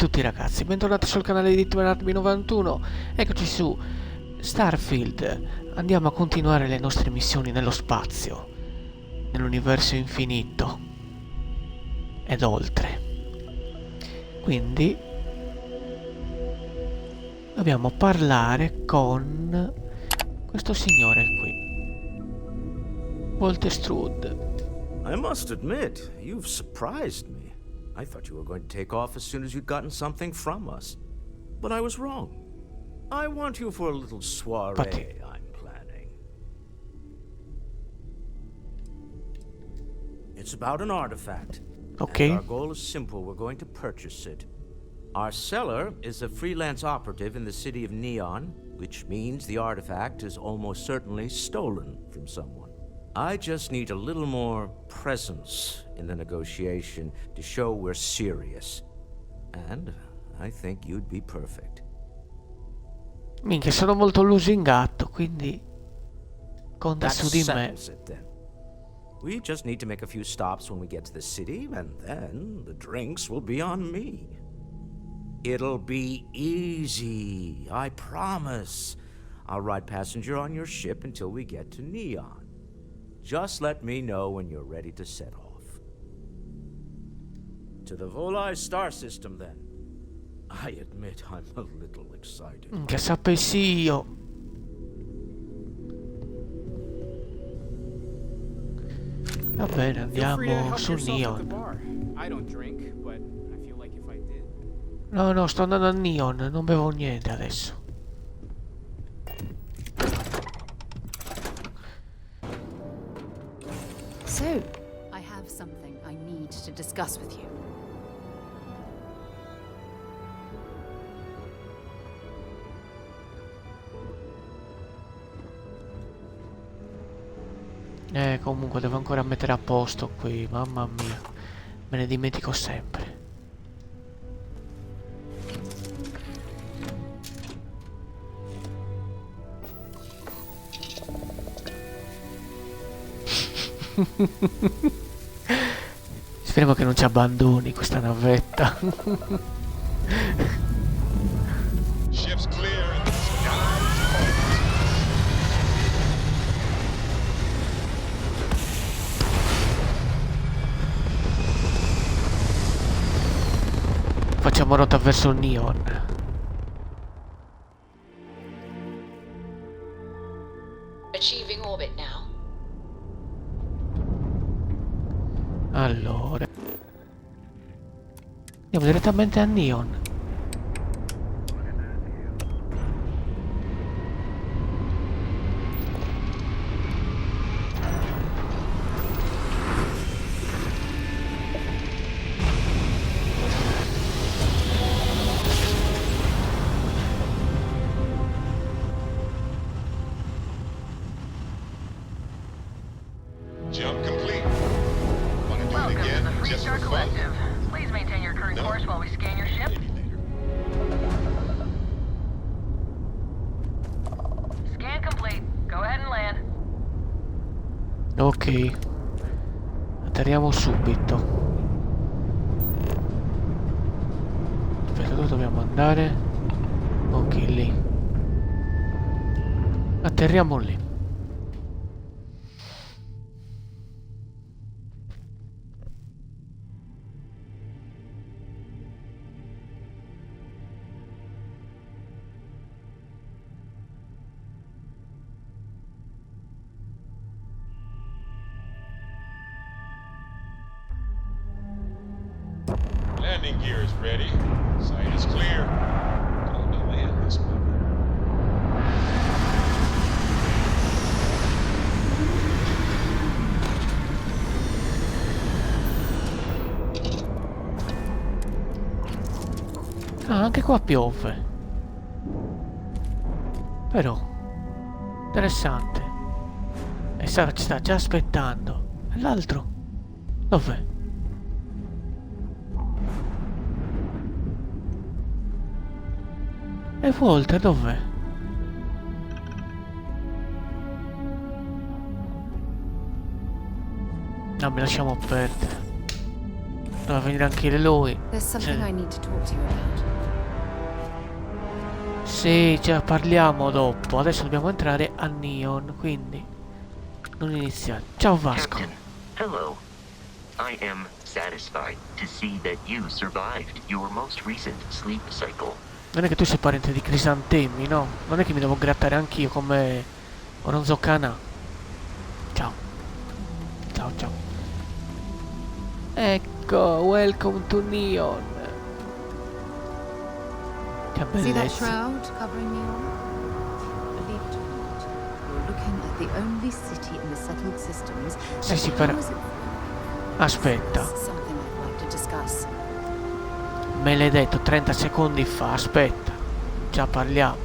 tutti ragazzi, bentornati sul canale di Twinarmi91. Eccoci su Starfield. Andiamo a continuare le nostre missioni nello spazio, nell'universo infinito ed oltre. Quindi dobbiamo parlare con questo signore qui, Walter. I must admit, you've surprised me. I thought you were going to take off as soon as you'd gotten something from us. But I was wrong. I want you for a little soiree I'm planning. It's about an artifact. Okay. And our goal is simple. We're going to purchase it. Our seller is a freelance operative in the city of Neon, which means the artifact is almost certainly stolen from someone. I just need a little more presence in the negotiation to show we're serious. And I think you'd be perfect. Minchia, sono molto lusingato, quindi conta su di me. It, then. We just need to make a few stops when we get to the city, and then the drinks will be on me. It'll be easy, I promise. I'll ride passenger on your ship until we get to Neon. Just let me know when you're ready to set off. To the Volai star system, then. I admit I'm a little excited. Che sapessi io. Va bene, andiamo su Neon. No, sto andando a Neon, non bevo niente adesso. So, I have something I need to discuss with you. Comunque devo ancora mettere a posto qui, mamma mia. Me ne dimentico sempre. Speriamo che non ci abbandoni questa navetta. Ship's clear. Facciamo rotta verso il Neon. Achieving orbit now. Allora andiamo direttamente a Neon. Jump complete. Want to do it Welcome to again, the Free just Star for fun? Collective. Please maintain your current No. course while we scan your ship. Maybe later. Scan complete. Go ahead and land. Ok, atterriamo subito. Aspetta, dove dobbiamo andare? Ok, lì. Atterriamo lì. Landing gear is ready. Sight is clear. Time to land this one. Ah, anche qua piove. Però interessante. E Sara ci sta già aspettando. E l'altro? Dov'è? E Walter dov'è? No, mi lasciamo perdere. Doveva venire anche lui. There's something Sì. I need to talk to you about. Sì, già parliamo dopo. Adesso dobbiamo entrare a Neon, quindi non iniziare. Ciao Vasco. Captain, hello. I am satisfied to see that you survived your most recent sleep cycle. Non è che tu sei parente di Crisantemi, no? Non è che mi devo grattare anch'io come Oronzo Kana. Ciao. Ciao, ciao. Ecco, welcome to Neon. Che See that bellezza. shroud covering me all? Believe it or not, you're looking at the only city in the settled systems Sì, that sì, però... powers it. Aspetta. This is something I'd like to discuss. Me l'hai detto 30 secondi fa, aspetta. Già parliamo.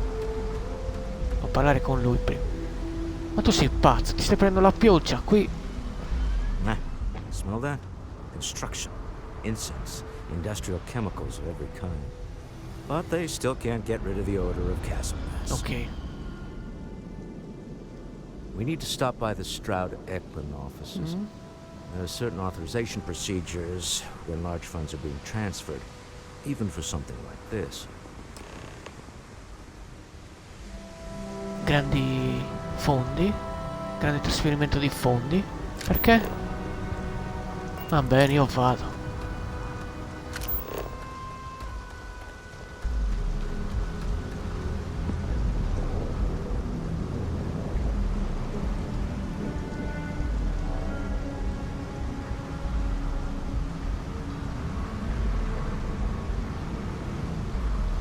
Devo parlare con lui prima. Ma tu sei pazzo, ti stai prendendo la pioggia qui. Smell that? Construction, incense, industrial chemicals of every kind. But they still can't get rid of the odor of castle gas. Ok. We need to stop by the Stroud Eklund offices. There are certain authorization procedures when large funds are being transferred, even for something like this. Grandi fondi. Grande trasferimento di fondi. Perché? Va bene, io vado.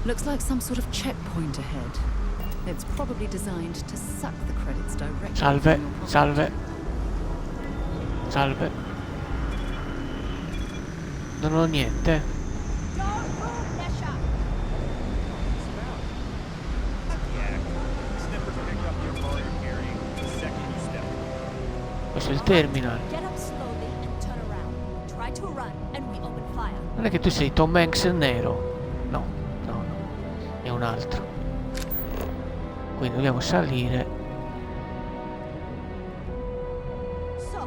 Looks like some sort of checkpoint ahead. It's probably designed to suck the credits directly Salve, from your pocket. salve. Salve. Non ho niente. Questo è il terminal. Get up slowly and turn around. Try to run and we open fire. Non è che tu sei Tom Hanks nero. No, no, no. È un altro. Quindi dobbiamo salire. So,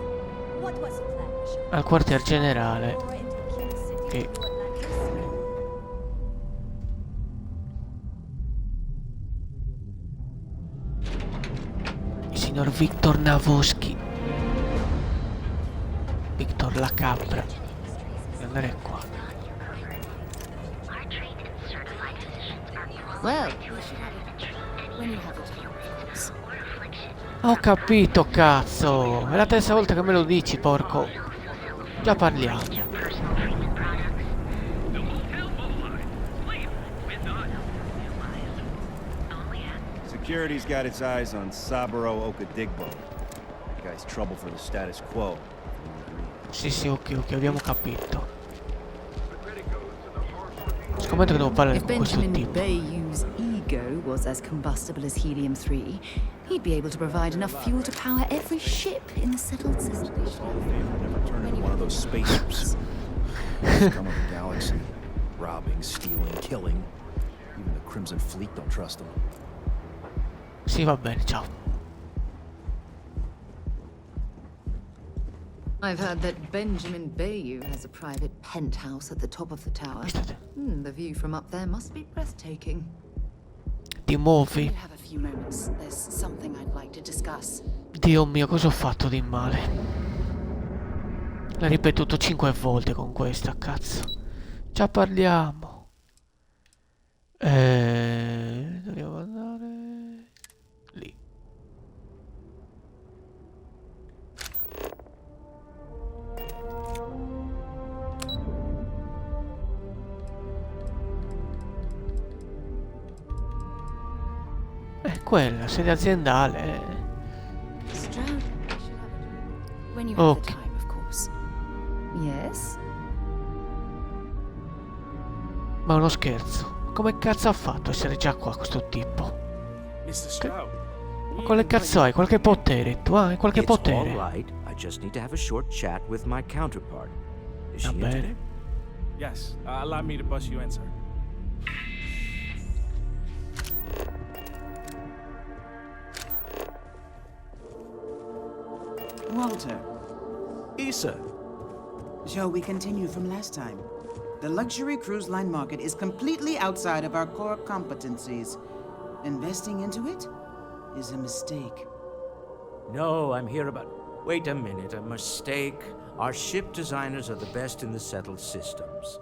what was the plan, Bishop? Al quartier generale. Or into King City Che- to Atlantis? Il signor Victor Navoschi. Victor la capra. Devo andare qua. Well, when you have the time, of course. Ho capito, cazzo. È la terza volta che me lo dici, porco. Già parliamo. Security's got its eyes on Saburo Okadigbo. That guy's trouble for the status quo. Sì, sì, ok, ok, abbiamo capito. Scommetto che devo parlare If con questo Benjamin tipo. Bayou's ego was as combustible as helium-3, he'd be able to provide enough fuel to power every ship in the settled system. Never turn into one of those spacers. Scum of the galaxy. Robbing, stealing, killing. Even the Crimson Fleet don't trust him. Sì, va bene, ciao. I've heard that Benjamin Bayou has a private penthouse at the top of the tower. Aspetta. The view from up there must be breathtaking. Ti muovi. You have a few moments. There's something I'd like to discuss. Dio mio, cosa ho fatto di male? L'ha ripetuto 5 volte con questa, cazzo. Già parliamo. Dobbiamo andare lì. Quella, sede aziendale. Stroud. When you have Okay. the time, of course. Yes? Ma è uno scherzo. Come cazzo ha fatto a essere già qua questo tipo? Mr. Stroud. Ma quale cazzo hai? Qualche potere? Tu hai qualche It's all potere? right. I just need to have a short chat with my counterpart. Is Va she in bene. today? Yes, allow me to bust you in, sir. Walter. Issa, Shall we continue from last time? The luxury cruise line market is completely outside of our core competencies. Investing into it is a mistake. No, I'm here about... Wait a minute, a mistake? Our ship designers are the best in the settled systems.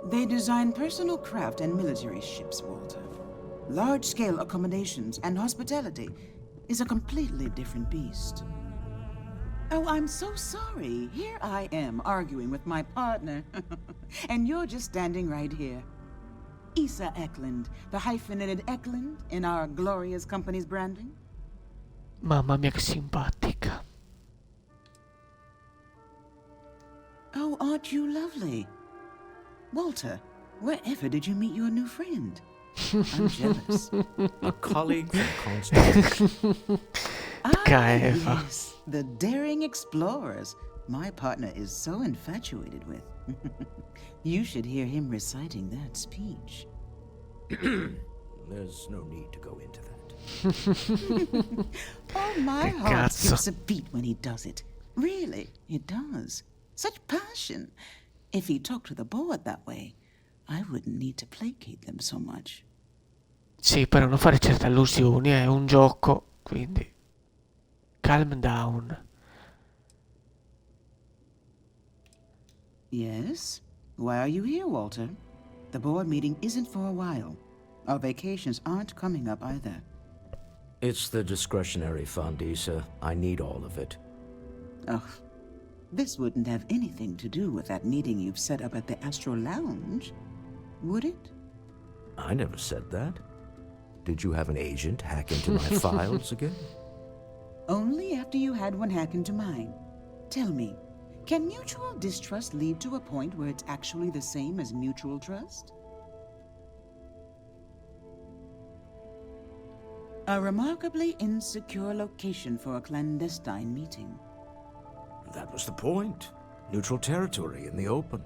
They design personal craft and military ships, Walter. Large-scale accommodations and hospitality is a completely different beast. Oh, I'm so sorry. Here I am arguing with my partner. And you're just standing right here. Isa Eklund, the hyphenated Eklund in our glorious company's branding. Mamma mia che simpatica. Oh, aren't you lovely? Walter, wherever did you meet your new friend? I'm jealous. A colleague from Constantine. Yes, the daring explorers my partner is so infatuated with. You should hear him reciting that speech. There's no need to go into that. Oh, my heart skips a beat when he does it. Really, it does. Such passion. If he talked to the board that way, I wouldn't need to placate them so much. Sì, per non fare certe allusioni, è un gioco, quindi calm down. Yes? Why are you here, Walter? The board meeting isn't for a while. Our vacations aren't coming up either. It's the discretionary fund, Isa. I need all of it. Ugh. This wouldn't have anything to do with that meeting you've set up at the Astro Lounge, would it? I never said that. Did you have an agent hack into my files again? Only after you had one hack into mine. Tell me, can mutual distrust lead to a point where it's actually the same as mutual trust? A remarkably insecure location for a clandestine meeting. That was the point. Neutral territory in the open.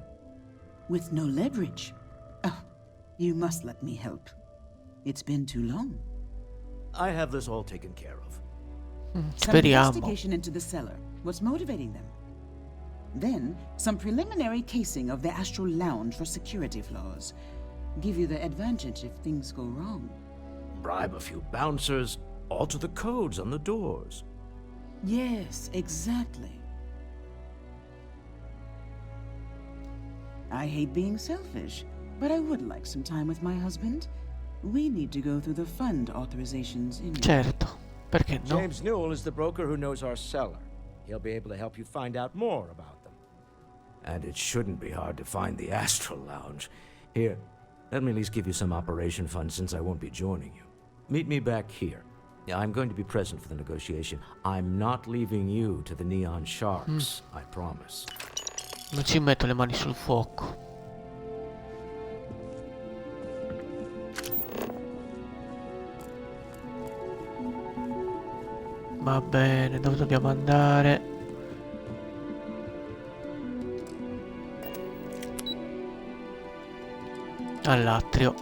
With no leverage. Oh, you must let me help. It's been too long. I have this all taken care of. Some investigation into the cellar. What's motivating them? Then, some preliminary casing of the Astral Lounge for security flaws. Give you the advantage if things go wrong. Bribe a few bouncers, alter the codes on the doors. Yes, exactly. I hate being selfish, but I would like some time with my husband. We need to go through the fund authorizations in... Certo, perché no? James Newell is the broker who knows our cellar. He'll be able to help you find out more about them. And it shouldn't be hard to find the Astral Lounge. Here, let me at least give you some operation funds since I won't be joining you. Meet me back here. I'm going to be present for the negotiation. I'm not leaving you to the Neon Sharks, I promise. Non ci metto le mani sul fuoco. Va bene, dove dobbiamo andare? All'atrio.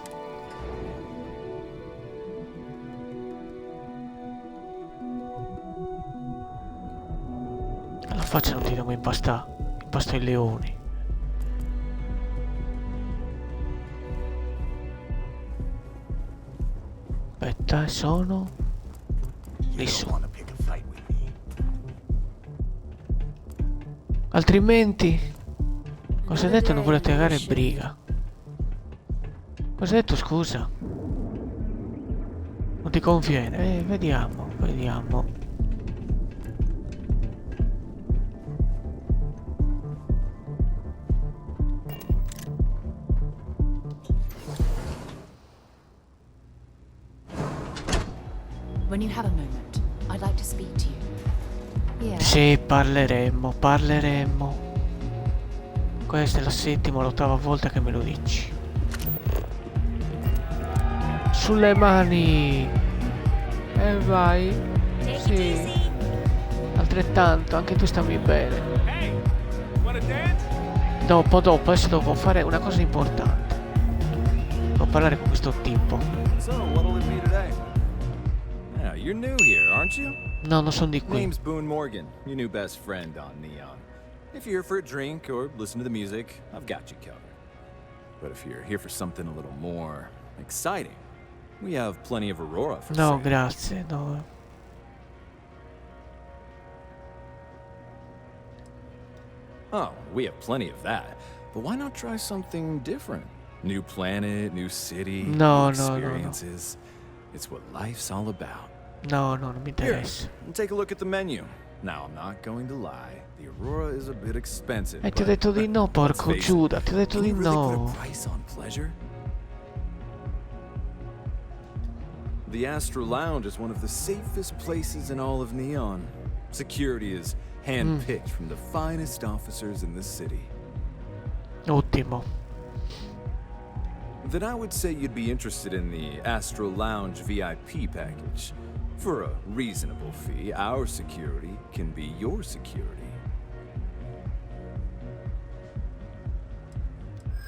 Alla faccia non ti devo impastare. Impasto i leoni. Aspetta, sono... Nessuno. Altrimenti... Cosa hai detto? Non vuole piegare briga. Cosa hai detto, scusa? Non ti conviene? Vediamo, vediamo. When you have a moment, I'd like to speak to you. Yeah. Sì, parleremmo. Questa è la settima o l'ottava volta che me lo dici. Sulle mani! E vai! Sì. Altrettanto, anche tu stammi bene. Dopo, adesso devo fare una cosa importante. Devo parlare con questo tipo. So, what'll it be today? Yeah, you're new here, aren't you? No, non sono di qui. Name's Boone Morgan, your new best friend on Neon. If you're here for a drink or listen to the music, I've got you covered. But if you're here for something a little more exciting, we have plenty of Aurora for No, sale. grazie, no. Oh, we have plenty of that. But why not try something different? New planet, new city, No, new no, no, no. experiences. It's what life's all about. No, no, non mi Here, interessa. take a look at the menu. Now, I'm not going to lie. The Aurora is a bit expensive. Ti ho but detto di no, let's porco face it, Giuda, ti ho detto can di you really put no. a price on pleasure? The Astro Lounge is one of the safest places in all of Neon. Security is hand-picked from the finest officers in the city. Ottimo. Then I would say you'd be interested in the Astro Lounge VIP package. For a reasonable fee, our security can be your security.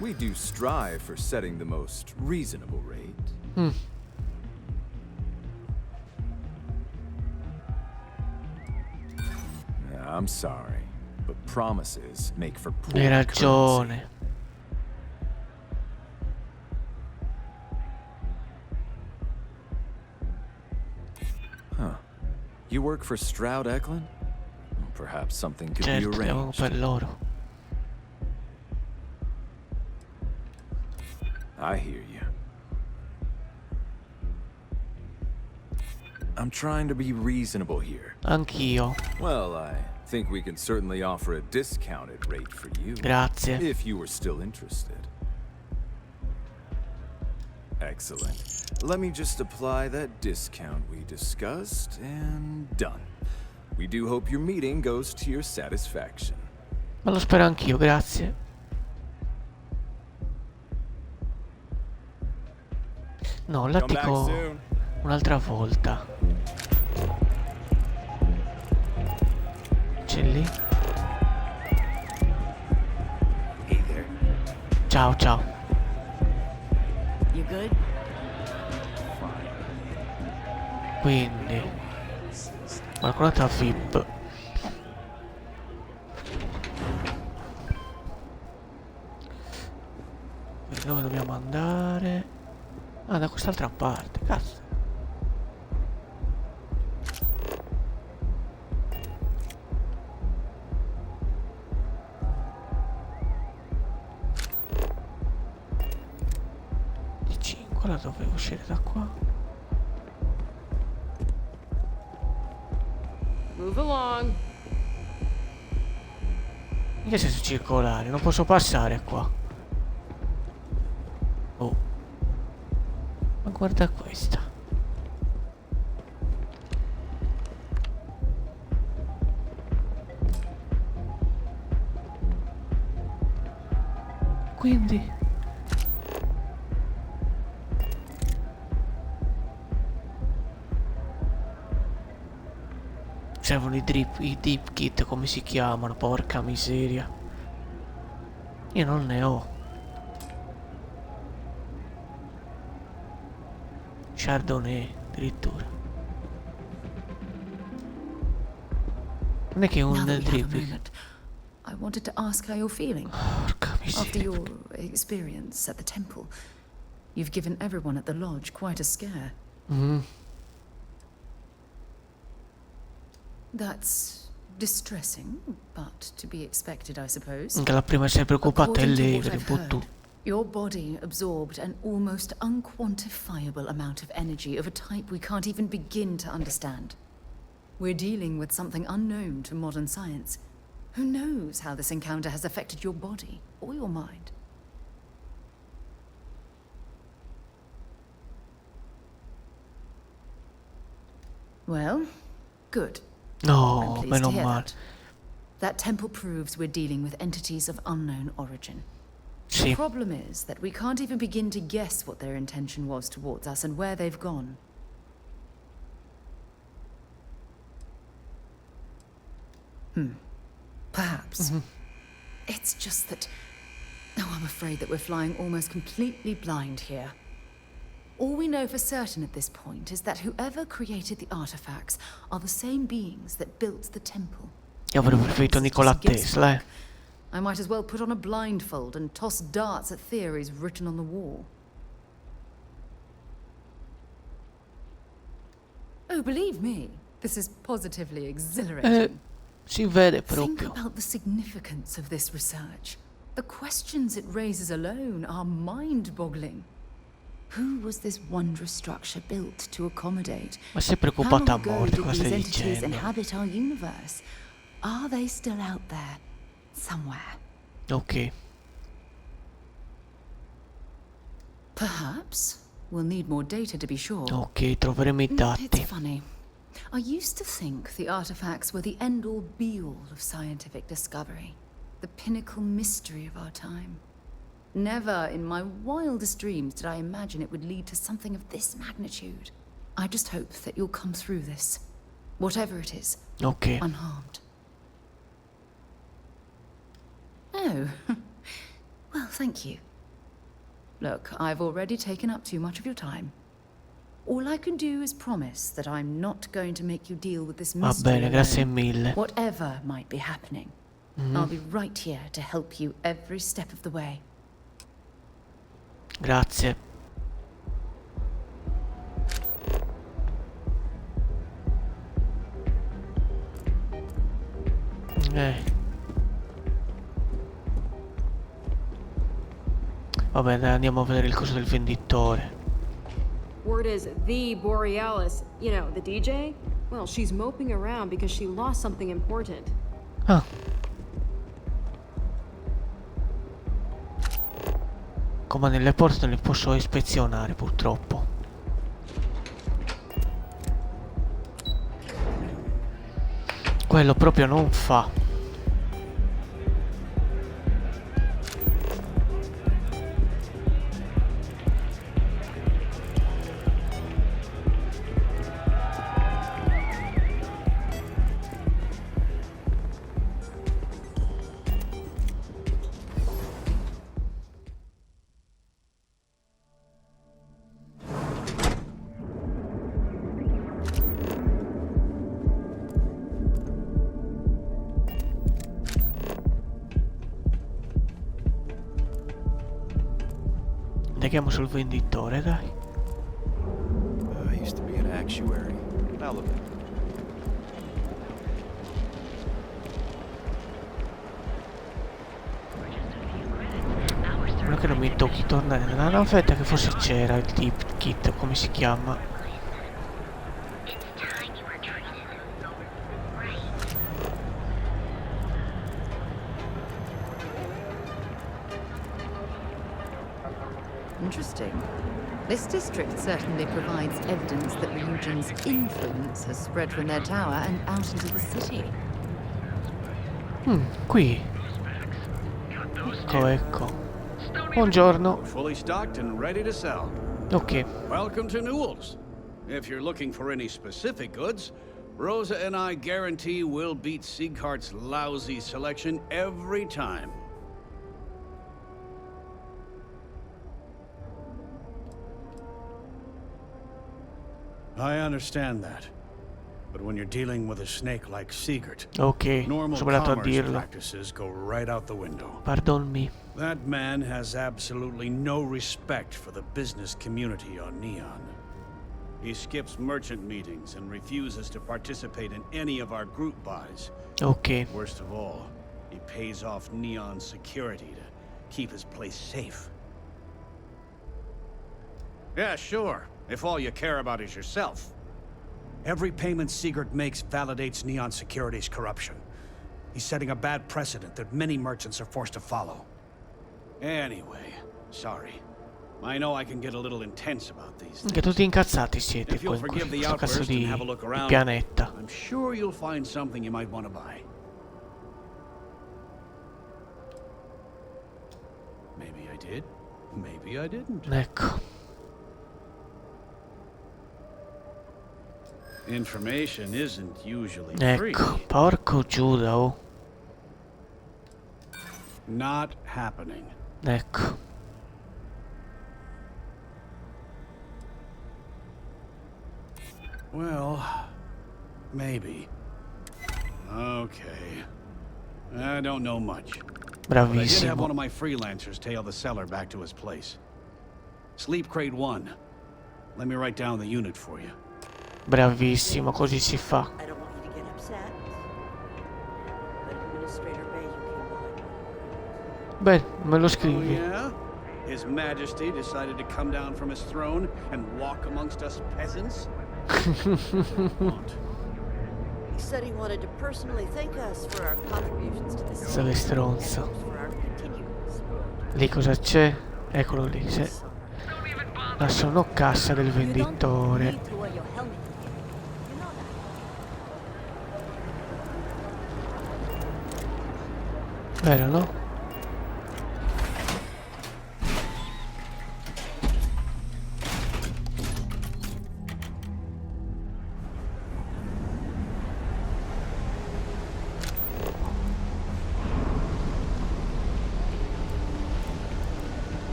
We do strive for setting the most reasonable rate. I'm sorry, but promises make for poor Hai currency. ragione. Huh. You work for Stroud Eklund? Perhaps something could be Certo, lavamo arranged. per loro. I hear you. I'm trying to be reasonable here. Anch'io. Well, I think we can certainly offer a discounted rate for you. Grazie. If you were still interested. Excellent. Let me just apply that discount we discussed, and done. We do hope your meeting goes to your satisfaction. Ma lo spero anch'io, grazie. No, là Come back dico soon. un'altra volta. C'è lì. Hey there. Ciao, ciao. You good? Quindi qualcun'altra VIP. Dove dobbiamo andare? Ah, da quest'altra parte, cazzo. Di 5, ora dovevo uscire da qua. Move along. In che senso circolare? Non posso passare qua. Oh. Ma guarda questa. Quindi servono i deep kit, come si chiamano, porca miseria. Io non ne ho. Chardonnay, addirittura. Non è che Now un that we have a drip. moment, I wanted to ask how you're feeling. Porca After miseria. your experience at the temple, you've given everyone at the lodge quite a scare. That's distressing, but to be expected, I suppose. Anche la prima a essere preoccupata è According to lei, what per I've un po' tu. heard, your body absorbed an almost unquantifiable amount of energy of a type we can't even begin to understand. We're dealing with something unknown to modern science. Who knows how this encounter has affected your body or your mind? Well, good. I'm No, pleased to meno hear male. that. That temple proves we're dealing with entities of unknown origin. The Sì. problem is that we can't even begin to guess what their intention was towards us and where they've gone. Perhaps. It's just that... Oh, I'm afraid that we're flying almost completely blind here. All we know for certain at this point is that whoever created the artifacts are the same beings that built the temple. Io avrei preferito It's Nikola just a Tesla, guesswork. I might as well put on a blindfold and toss darts at theories written on the wall. Oh, believe me, this is positively exhilarating. Si vede Think proprio. about the significance of this research. The questions it raises alone are mind-boggling. Who was this wondrous structure built to accommodate? Ma sei How long preoccupata a ago morte, did cosa these stai entities dicendo? inhabit our universe? Are they still out there, somewhere? Ok. Perhaps. We'll need more data to be sure. Ok, troveremo i It's dati. funny. I used to think the artifacts were the end-all be-all of scientific discovery. The pinnacle mystery of our time. Never in my wildest dreams did I imagine it would lead to something of this magnitude. I just hope that you'll come through this, whatever it is, Ok. unharmed. Oh, well, thank you. Look, I've already taken up too much of your time. All I can do is promise that I'm not going to make you deal with this Va mystery bene, grazie alone. mille. Whatever might be happening, I'll be right here to help you every step of the way. Grazie. Vabbè, dai, andiamo a vedere il coso del venditore. Word is the Borealis, you know, the DJ? Well, she's moping around because she lost something important. Ah. Come nelle porte non le posso ispezionare, purtroppo. Quello proprio non fa. Andiamo sul venditore, dai. I used to be an actuary. Now look. Quello che non mi tocchi tornare nella navetta, che forse c'era il tip kit, come si chiama? Interesting. This district certainly provides evidence that Legion's influence has spread from their tower and out into the city. Qui. Ecco, ecco. Buongiorno. Fully stocked and ready to sell. Ok. Welcome to Newell's. If you're looking for any specific goods, Rosa and I guarantee we'll beat Sieghart's lousy selection every time. I understand that. But when you're dealing with a snake like Siegert, Ok, normal sono andato a commerce dirlo. practices go right out the window. Pardon me. That man has absolutely no respect for the business community on Neon. He skips merchant meetings and refuses to participate in any of our group buys. Ok. Worst of all, he pays off Neon's security to keep his place safe. Yeah, sure, if all you care about is yourself. Every payment Siegert makes validates Neon Security's corruption. He's setting a bad precedent that many merchants are forced to follow. Anyway, sorry. I know I can get a little intense about these things. Che tutti incazzati siete If qua you'll in forgive the questo cazzo outburst and di have a look around, pianeta. I'm sure you'll find something you might want to buy. Maybe I did, maybe I didn't. Ecco. Information isn't usually free. Ecco, porco Giuda, oh. Not happening. Ecco. Well, maybe. Okay. I don't know much. Bravissimo. But I did have one of my freelancers tail the seller back to his place. Sleep crate 1. Let me write down the unit for you. Bravissimo, così si fa. I don't want you to get upset. But Administrator Bay, you came by. Beh, me lo scrivi. Oh, yeah? His Majesty decided to come down from his throne and walk amongst us peasants? He said he wanted to personally thank us for our contributions to the city. Sale stronzo. For our continued support. Lì cosa c'è? Eccolo lì. La sonocassa del venditore. Vero, no?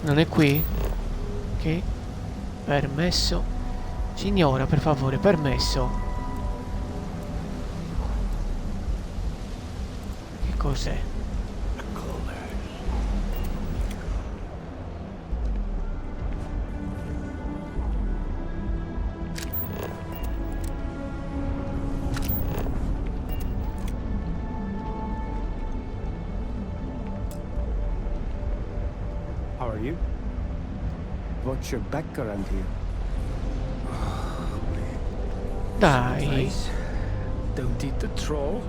Non è qui? Ok. Permesso. Signora, per favore, permesso. Che cos'è? How are you? What's your back around here? Dai. Nice. Don't eat the troll.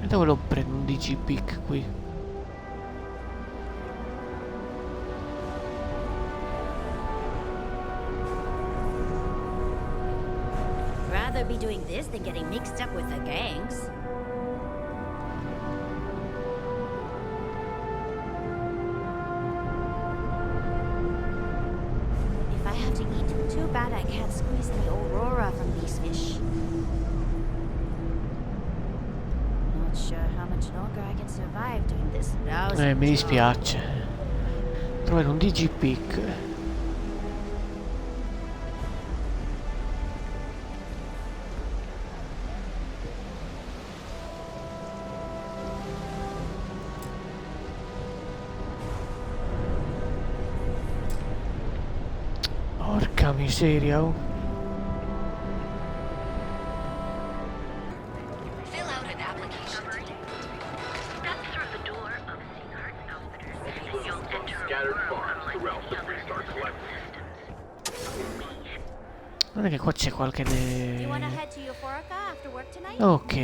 E dove lo prendo un DG-Pick qui? Rather be doing this than getting mixed up with the gangs. If I have to eat, too bad I can't squeeze the aurora from these fish. Not sure how much longer I can survive doing this. Mi dispiace. Trovare un DG-Pick. Porca miseria, oh. Fill out an application. Step through the door of Seaheart Outfitters. You'll enter scattered farms throughout the Restart Non è che qua c'è qualche You wanna head to Euphorica after work tonight? Ok.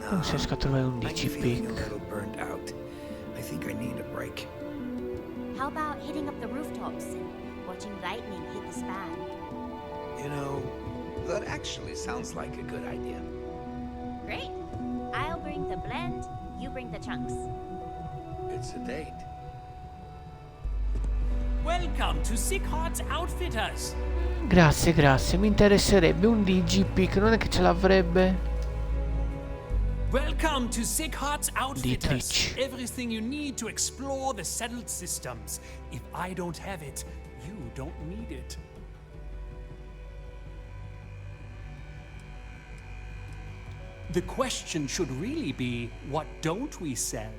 Non si riesco a trovare un I'm feeling a DG-Pick. little burnt out. I think I need a break. How about hitting up the rooftops and watching lightning hit the span? You know, that actually sounds like a good idea. Great. I'll bring the blend, you bring the chunks. It's a date. Welcome to Sickhart's Outfitters. Grazie, grazie. Mi interesserebbe un DG-Pick. Non è che ce l'avrebbe? Welcome to Sickhart's Outfitters. Dietrich. Everything you need to explore the settled systems. If I don't have it, you don't need it. The question should really be, what don't we sell?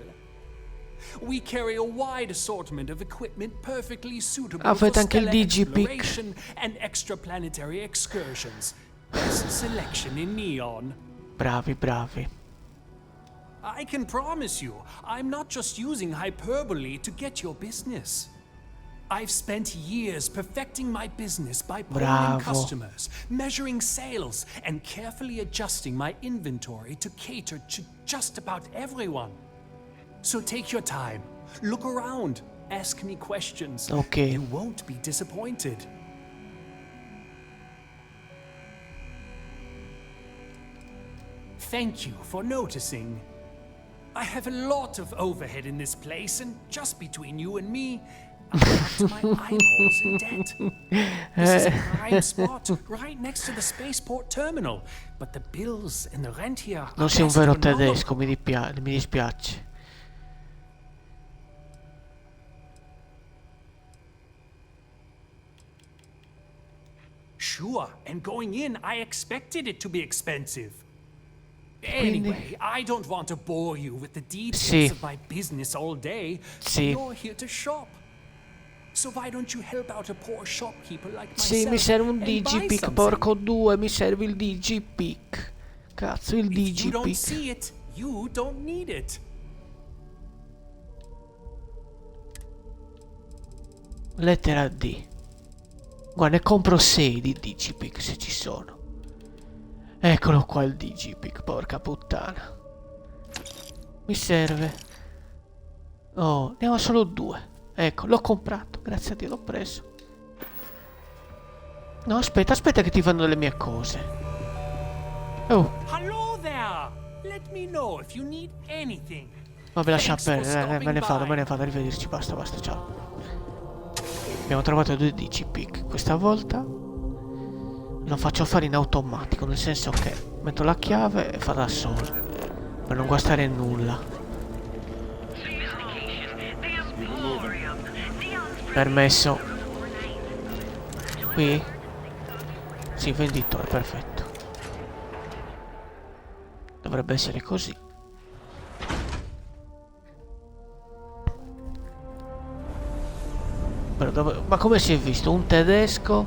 We carry a wide assortment of equipment perfectly suitable for Avete anche il stellar DG-Pick. exploration and extraplanetary excursions. Best selection in Neon. Bravi, bravi. I can promise you, I'm not just using hyperbole to get your business. I've spent years perfecting my business by polling Bravo. customers, measuring sales, and carefully adjusting my inventory to cater to just about everyone. So take your time, look around, ask me questions. Okay. You won't be disappointed. Thank you for noticing. I have a lot of overhead in this place, and just between you and me, I'm up to my eyeballs in debt. This is a prime spot, right next to the spaceport terminal. But the bills and the rent here are Non sei un vero astronomical. tedesco, mi dispiace. Sure, and going in, I expected it to be expensive. Anyway, I don't want to bore you with the details of my business all day. You're here to shop. So why don't you help out a poor shopkeeper like myself? Sì, mi serve un and buy digipick, something? porco due, mi serve il digipick. Cazzo, il If you don't digipick. see it, you don't need it. Lettera D. Guarda, ne compro 6 di digipick se ci sono. Eccolo qua il digipick, porca puttana. Mi serve. Oh, ne ho solo 2. Ecco, l'ho comprato, grazie a Dio l'ho preso. No, aspetta che ti vanno le mie cose. Oh. Hello there. Let me know if you need anything. Vabbè, lascia Thanks for perdere, me ne stopping vado, arrivederci, basta, ciao. Abbiamo trovato 2 digipick, questa volta lo faccio fare in automatico, nel senso che metto la chiave e fa da solo, per non guastare nulla. Permesso. Qui? Sì, venditore, perfetto. Dovrebbe essere così. Ma come si è visto? Un tedesco,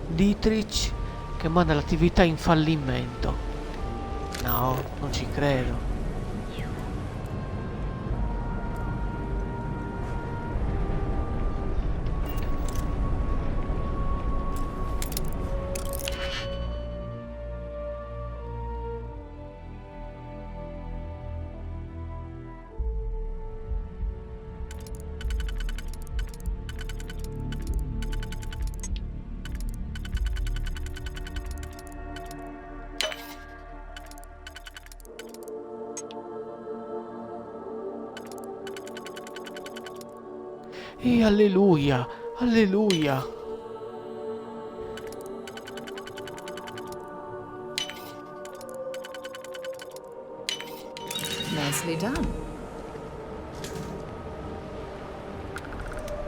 Dietrich, che manda l'attività in fallimento. No, non ci credo. E alleluia, alleluia. Nicely done.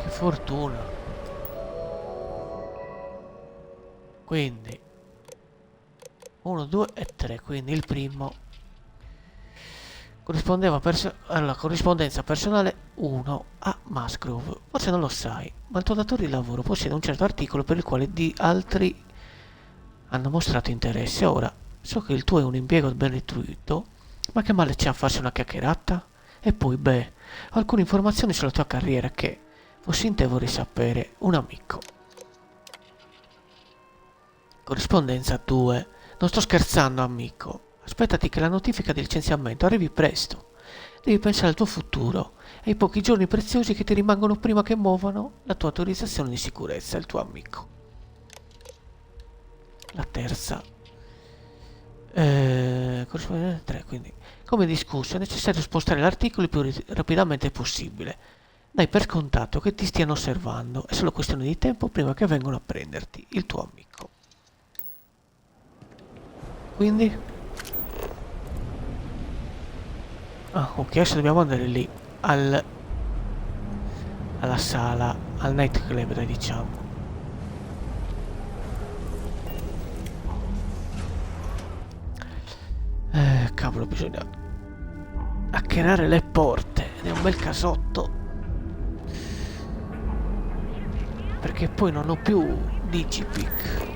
Che fortuna. Quindi 1, 2 e 3, quindi il primo corrispondeva alla corrispondenza personale 1 a Musgrove. Forse non lo sai, ma il tuo datore di lavoro possiede un certo articolo per il quale di altri hanno mostrato interesse. Ora, so che il tuo è un impiego ben retribuito, ma che male c'è a farsi una chiacchierata? E poi, beh, alcune informazioni sulla tua carriera che, fossi in te vorrei sapere, un amico. Corrispondenza 2. Non sto scherzando, amico. Aspettati che la notifica di licenziamento arrivi presto. Devi pensare al tuo futuro e ai pochi giorni preziosi che ti rimangono prima che muovano la tua autorizzazione di sicurezza, il tuo amico. La terza. Corrispondenza 3, quindi. Come discusso, è necessario spostare l'articolo il più rapidamente possibile. Dai per scontato che ti stiano osservando. È solo questione di tempo prima che vengano a prenderti, il tuo amico. Quindi? Ah, ok, adesso dobbiamo andare lì, alla sala, al nightclub, diciamo. Cavolo, bisogna hackerare le porte, ed è un bel casotto. Perché poi non ho più digipick.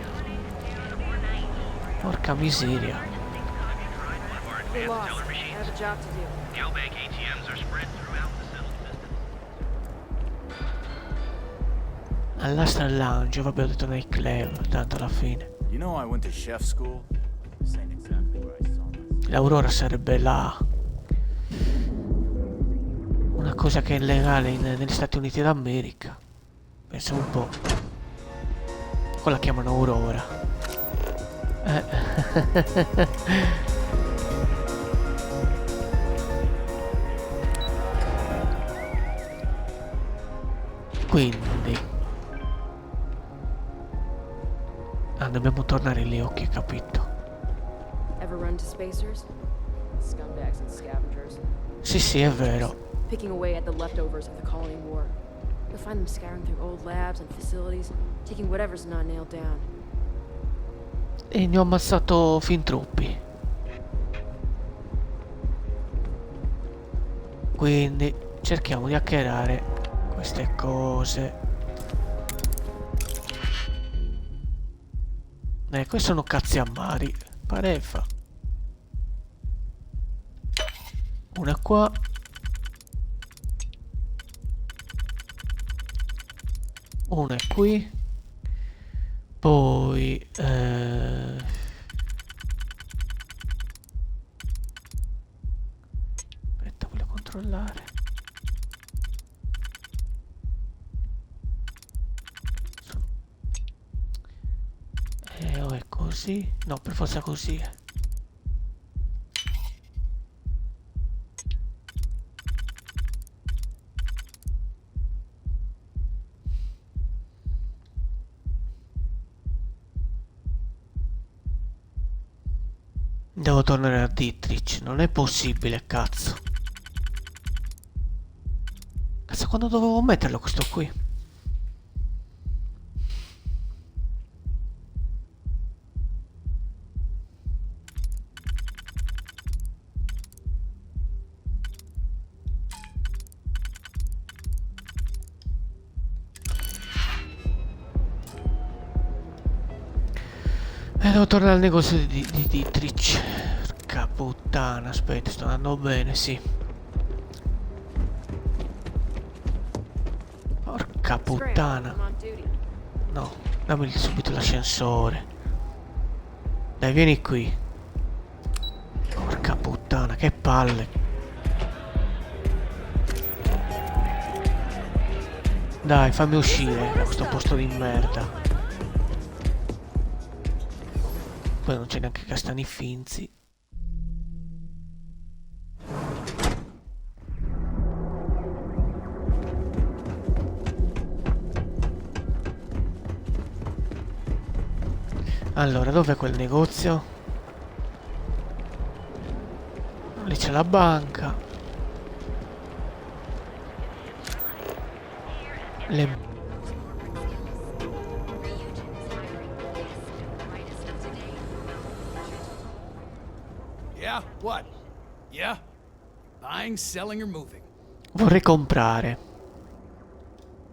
Porca miseria. You're lost. I have a job to do. Geobank ATMs are spread throughout the settlement. All'Astra Lounge, vabbè, ho detto nightclub, tanto alla fine. You know I went to chef school? This ain't exactly where I saw myself. L'Aurora sarebbe là. Una cosa che è illegale negli Stati Uniti d'America. Pensa un po'. Qua la chiamano Aurora. Quindi dobbiamo tornare lì, ok, capito. Ever run to spacers? Scumbags and scavengers. Sì, è vero. Picking away at the leftovers of the colony war. You'll find them scouring through old labs and facilities, taking whatever's not nailed down. E ne ho ammazzato fin troppi. Quindi cerchiamo di hackerare queste cose. Questi sono cazzi ammari. Parefa. Una qua. Una è qui. Poi aspetta, voglio controllare. O è così? No, per forza così. Devo tornare a Dietrich, non è possibile, cazzo. Cazzo, quando dovevo metterlo questo qui? Devo tornare al negozio di Dietrich. Porca puttana, aspetta, sto andando bene, sì. Porca puttana. No, dammi subito l'ascensore. Dai, vieni qui. Porca puttana, che palle. Dai, fammi uscire da questo posto di merda. Poi non c'è neanche castani finzi. Allora, dov'è quel negozio? Lì c'è la banca. Le... Yeah, what? Yeah? Buying, selling, or moving? Vorrei comprare.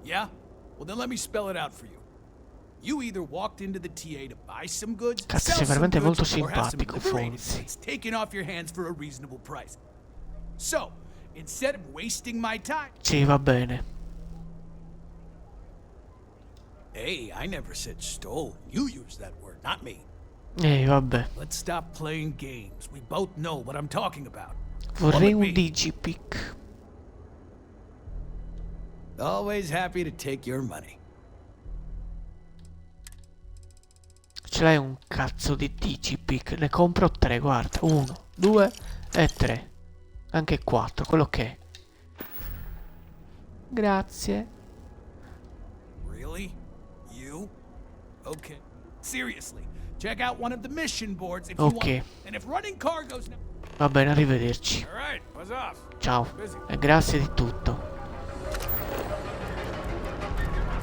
Yeah? Well, then let me spell it out for you. You either walked into the TA to buy some goods, Cazzo, sell sei some veramente goods, molto or have some simpatico, liberated Fonzi. goods taken off your hands for a reasonable price. So, instead of wasting my time... Sì, va bene. Hey, I never said stole. You used that word, not me. Vabbè. Let's stop playing games. We both know what I'm talking about. Vorrei un digipic. Always happy to take your money. Ce l'hai un cazzo di digipic? Ne compro 3, guarda. 1, 2 e 3. Anche 4, quello che è. Grazie. Really? You? Okay. Seriously. Check out one of the mission boards if you want. And if running cargo's now... Va bene, arrivederci. All right, buzz off. Ciao. E grazie di tutto.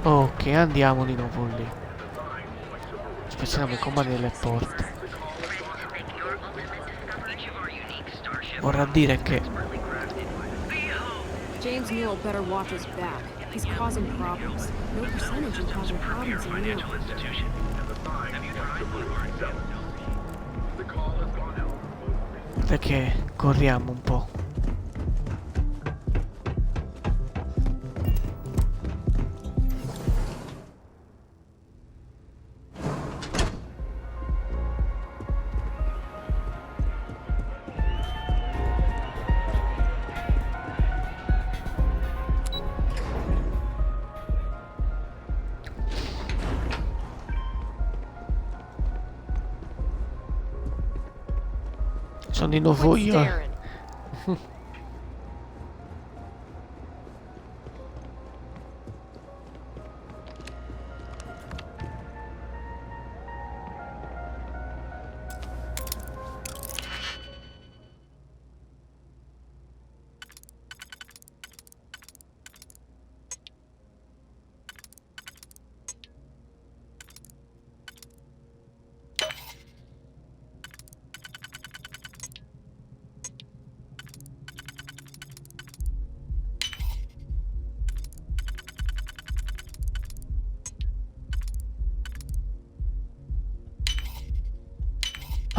Ok, andiamo di nuovo lì. Ispezioniamo i comandi delle porte. Vorrà dire che James Newell better watch his back. He's causing problems. No percentage in causing problems in Newell. perché corriamo un po'. Sono di nuovo io.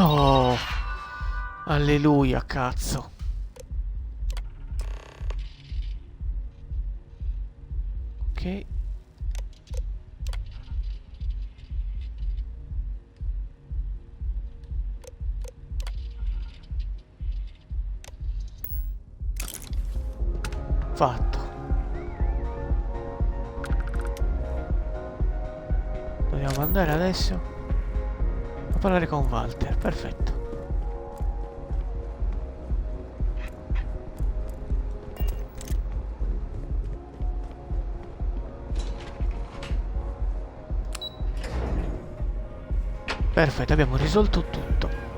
Oh, alleluia, cazzo. Ok. Fatto. Dobbiamo andare adesso a parlare con Walter. Perfetto. Perfetto, abbiamo risolto tutto.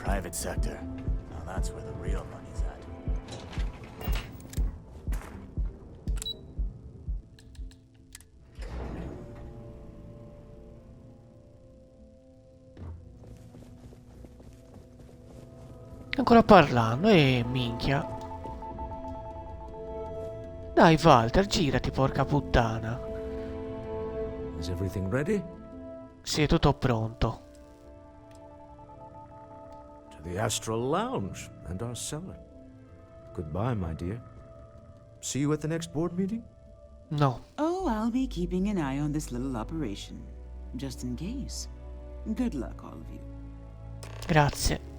Private sector. Now that's where the real money's at. Ancora parlando, minchia. Dai Walter, girati, porca puttana. Is everything ready? Sì, è tutto pronto. To the Astral Lounge and our cellar. Goodbye, my dear. See you at the next board meeting? No. Oh, I'll be keeping an eye on this little operation. Just in case. Good luck, all of you. Grazie.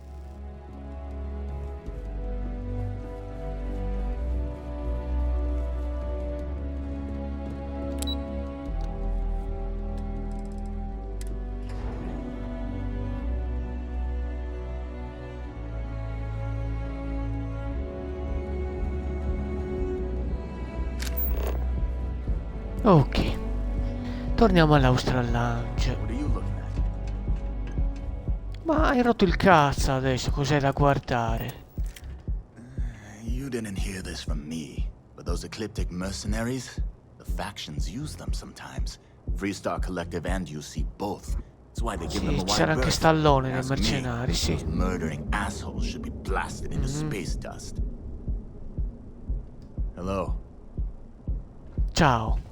Ok, torniamo all'Austral Lounge. Ma hai rotto il cazzo adesso, cos'è da guardare? You didn't hear this from me, but those ecliptic mercenaries, the factions use them sometimes. Freestar Collective and UC both. That's why they give them a Sì, wide c'era anche berth. Stallone nei Ask me, mercenari, sì. those murdering assholes should be blasted into space dust. Hello. Ciao.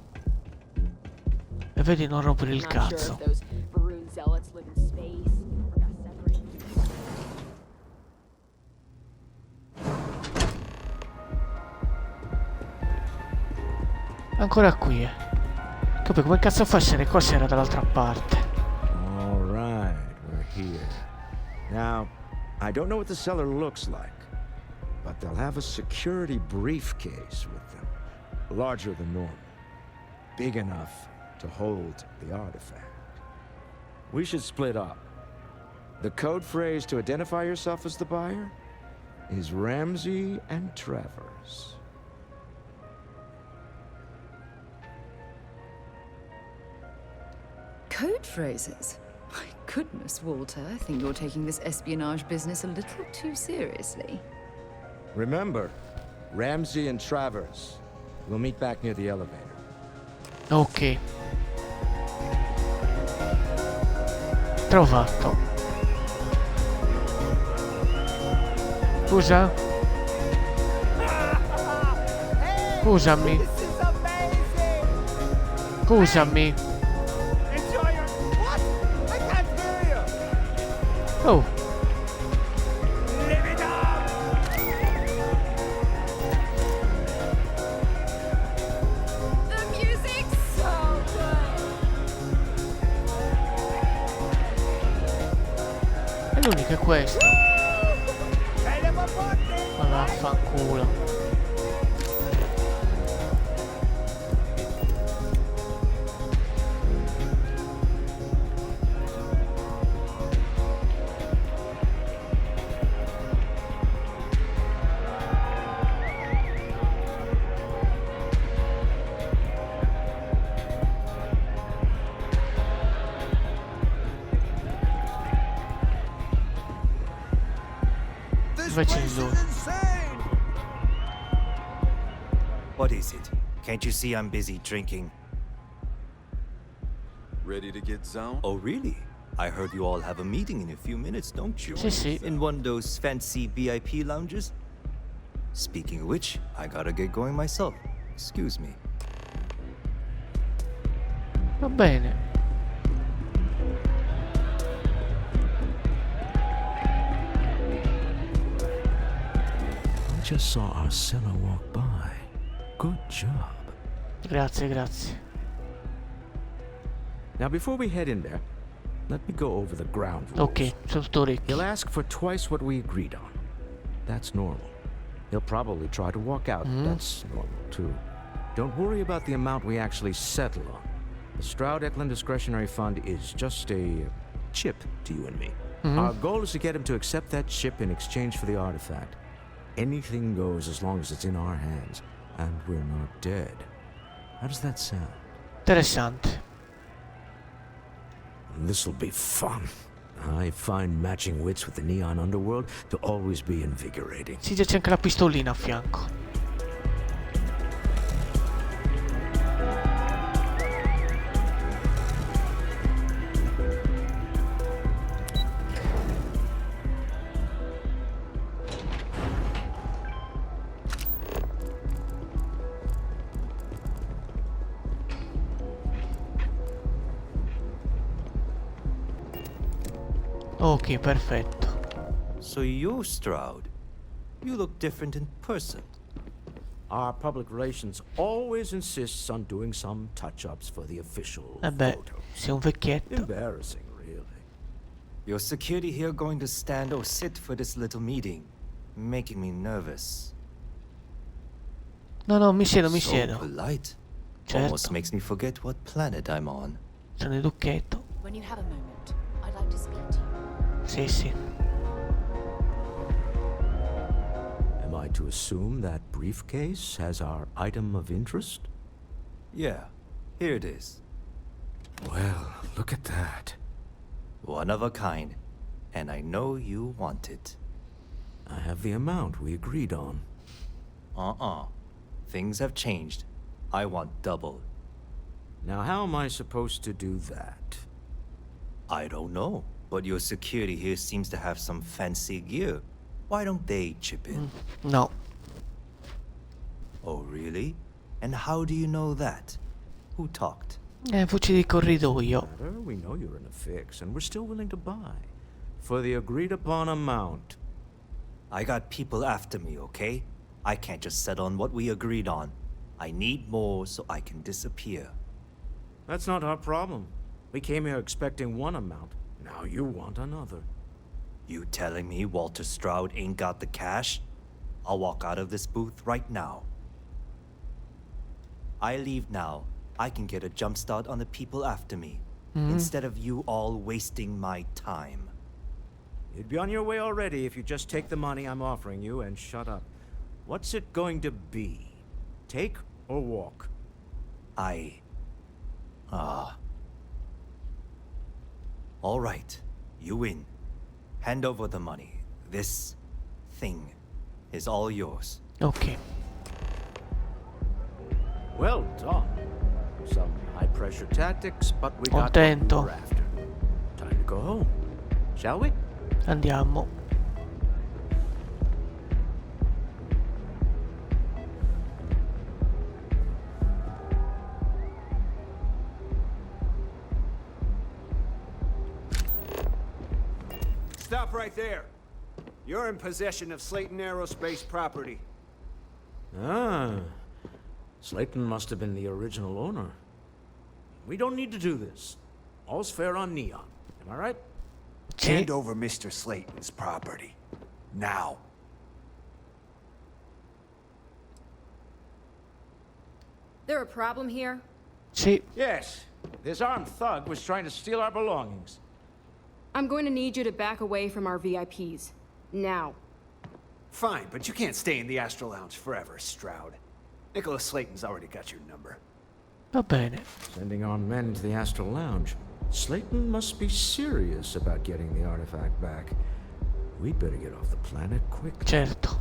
E vedi, non rompere il cazzo. Ancora qui, Capì, come cazzo fa a essere qua se era dall'altra parte? All right, we're here. Now, I don't know what the cellar looks like, but they'll have a security briefcase with them, larger than normal, big enough to hold the artifact. We should split up. The code phrase to identify yourself as the buyer is Ramsey and Travers. Code phrases? My goodness, Walter, I think you're taking this espionage business a little too seriously. Remember, Ramsey and Travers. We'll meet back near the elevator. Ok. Trovato. Scusa? Scusami. Scusami. Oh. L'unico è questo. Ma vaffanculo. Invece lui. What is it? Can't you see I'm busy drinking? Ready to get zoned? Oh, really? I heard you all have a meeting in a few minutes, don't you? Sì, sì. In one of those fancy VIP lounges? Speaking of which, I gotta get going myself. Excuse me. Va bene. I just saw our seller walk by. Good job. Grazie, grazie. Now, before we head in there, let me go over the ground rules. Ok, sono tutto orecchi. He'll ask for twice what we agreed on. That's normal. He'll probably try to walk out. That's normal, too. Don't worry about the amount we actually settle on. The Stroud-Eklund Discretionary Fund is just a chip to you and me. Our goal is to get him to accept that chip in exchange for the artifact. Anything goes as long as it's in our hands, and we're not dead. How does that sound? Interessante. This'll be fun. I find matching wits with the neon underworld to always be invigorating. Sì, c'è anche la pistolina a fianco. Ok, perfetto. So you're Stroud. You look different in person. Our public relations always insists on doing some touch-ups for the official Beh, photo. sei un vecchietto. Embarrassing, really. Your security here going to stand or sit for this little meeting, making me nervous. No, no, mi siedo, mi So siedo. polite. Certo. Almost makes me forget what planet I'm on. Sono il ducchetto. When you have a moment, I'd like to speak to you. Sì, sì. Am I to assume that briefcase has our item of interest? Yeah, here it is. Well, look at that. One of a kind. And I know you want it. I have the amount we agreed on. Things have changed. I want double. Now, how am I supposed to do that? I don't know, but your security here seems to have some fancy gear. Why don't they chip in? No. Oh, really? And how do you know that? Who talked? Voci di corridoio. We know you're in a fix, and we're still willing to buy. For the agreed-upon amount. I got people after me, okay? I can't just settle on what we agreed on. I need more so I can disappear. That's not our problem. We came here expecting one amount. Now you want another. You telling me Walter Stroud ain't got the cash? I'll walk out of this booth right now. I leave now. I can get a jump start on the people after me. Instead of you all wasting my time. You'd be on your way already if you just take the money I'm offering you and shut up. What's it going to be? Take or walk? All right, you win. Hand over the money. This thing is all yours. Ok. Well done. Some high-pressure tactics, but we got what Contento. we were after. Time to go home. Shall we? Andiamo. Stop right there. You're in possession of Slayton Aerospace property. Ah. Slayton must have been the original owner. We don't need to do this. All's fair on Neon. Am I right? Hand over Mr. Slayton's property. Now. There a problem here? Sì. Yes. This armed thug was trying to steal our belongings. I'm going to need you to back away from our VIPs. Now. Fine, but you can't stay in the Astro Lounge forever, Stroud. Nicholas Slayton's already got your number. Va bene. Sending our men to the Astral Lounge. Slayton must be serious about getting the artifact back. We'd better get off the planet quick. Certo.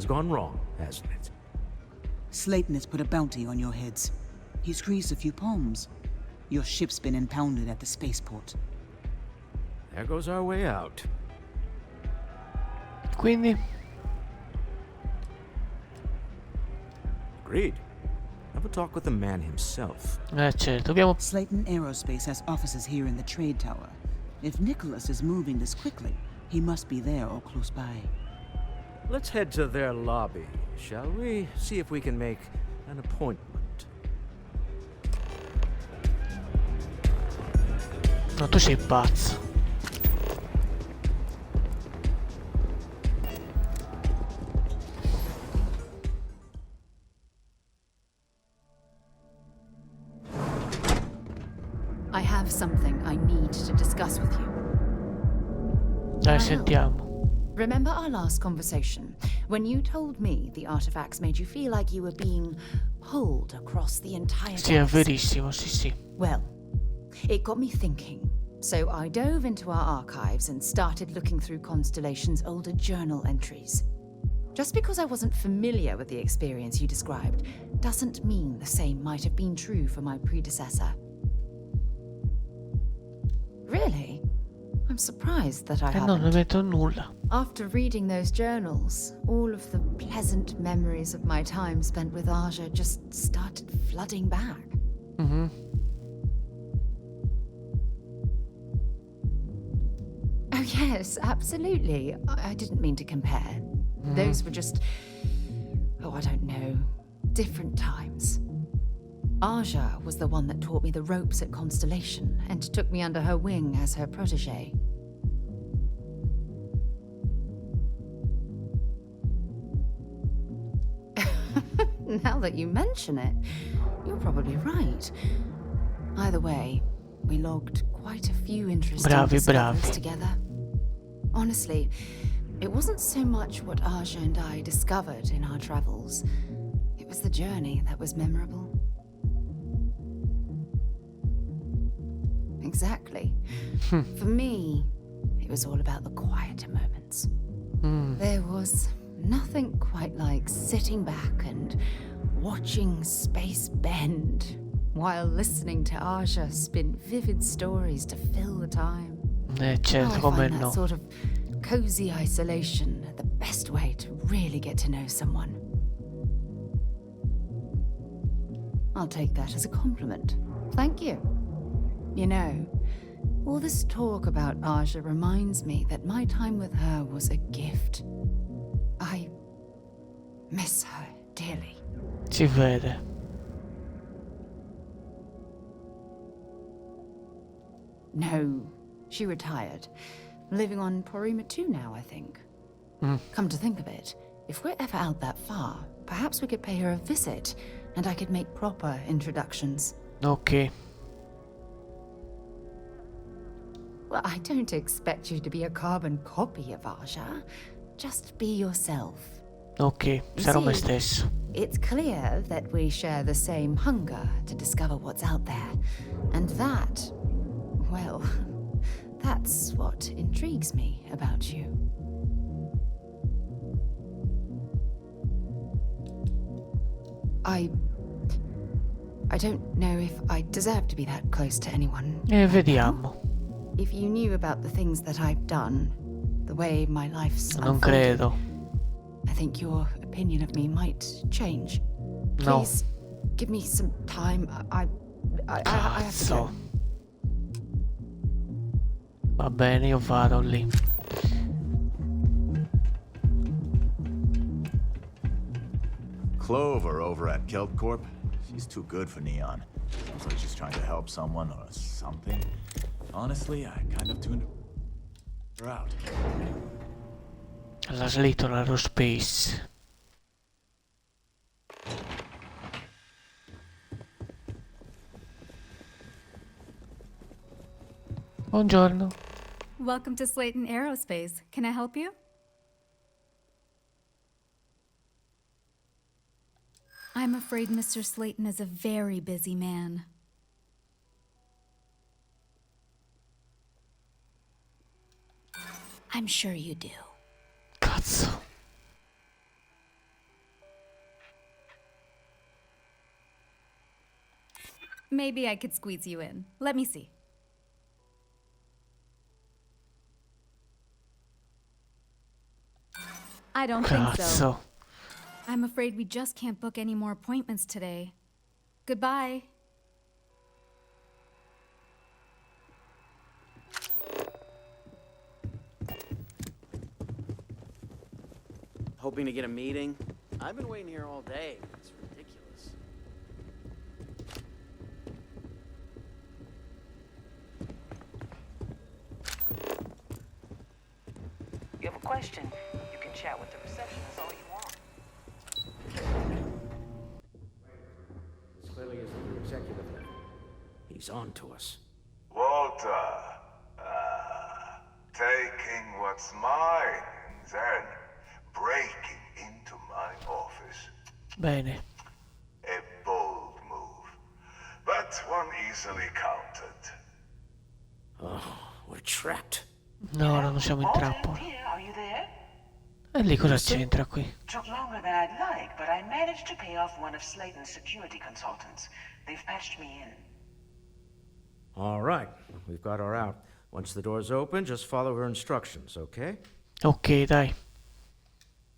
has gone wrong, hasn't it? Slayton has put a bounty on your heads. He's greased a few palms. Your ship's been impounded at the spaceport. There goes our way out. Quindi? Agreed. Have a talk with the man himself. Certo, dobbiamo... Slayton Aerospace has offices here in the trade tower. If Nicholas is moving this quickly, he must be there or close by. Let's head to their lobby, shall we? See if we can make an appointment. No, tu sei pazzo. I have something I need to discuss with you. Dai, sentiamo. Remember our last conversation, when you told me the artifacts made you feel like you were being pulled across the entire Sì, è galaxy? verissimo, sì, sì. Well, it got me thinking. So I dove into our archives and started looking through Constellation's older journal entries. Just because I wasn't familiar with the experience you described doesn't mean the same might have been true for my predecessor. Really? I'm surprised that I No, non haven't. metto nulla. After reading those journals, all of the pleasant memories of my time spent with Aja just started flooding back. Mhm. Oh yes, absolutely. I didn't mean to compare. Those were just... oh, I don't know. Different times. Aja was the one that taught me the ropes at Constellation and took me under her wing as her protege. Now that you mention it, you're probably right. Either way, we logged quite a few interesting discoveries together. Honestly, it wasn't so much what Aja and I discovered in our travels. It was the journey that was memorable. Exactly. For me, it was all about the quieter moments. There was nothing quite like sitting back and watching space bend while listening to Aja spin vivid stories to fill the time. Certo, I come find that no. sort of cozy isolation the best way to really get to know someone. I'll take that as a compliment. Thank you. You know, all this talk about Aja reminds me that my time with her was a gift. I miss her dearly. Si vede. No, she retired. Living on Porima 2 now, I think. Come to think of it, if we're ever out that far, perhaps we could pay her a visit, and I could make proper introductions. Ok. Well, I don't expect you to be a carbon copy of Aja. Just be yourself. Ok, sarò me stesso. It's clear that we share the same hunger to discover what's out there. And that, well, that's what intrigues me about you. I don't know if I deserve to be that close to anyone. Vediamo. If you knew about the things that I've done, the way my life's Non unfolded, credo. I think your opinion of me might change. No. Please, give me some time. I have to go. Va bene, io vado lì. Clover over at Kelp Corp. She's too good for Neon. Sounds like she's trying to help someone or something. Honestly, I kind of tuned her out. La Little Aerospace. Buongiorno. Welcome to Slayton Aerospace. Can I help you? I'm afraid Mr. Slayton is a very busy man. I'm sure you do. Cazzo. Maybe I could squeeze you in. Let me see. I don't think so. Cazzo. I'm afraid we just can't book any more appointments today. Goodbye. Hoping to get a meeting? I've been waiting here all day. It's ridiculous. You have a question, you can chat with the receptionist all you want. This clearly isn't the executive level. He's on to us. Walter, taking what's mine, then breaking into my office. Bene. A bold move, but one easily countered. Oh, we're trapped. No, non siamo in trappola. Are you there? E lì cosa c'entra qui? Took longer than I'd like, but I managed to pay off one of Slayton's security consultants. They've patched me in. All right, we've got her out. Once the door's open, just follow her instructions, okay? Ok, dai.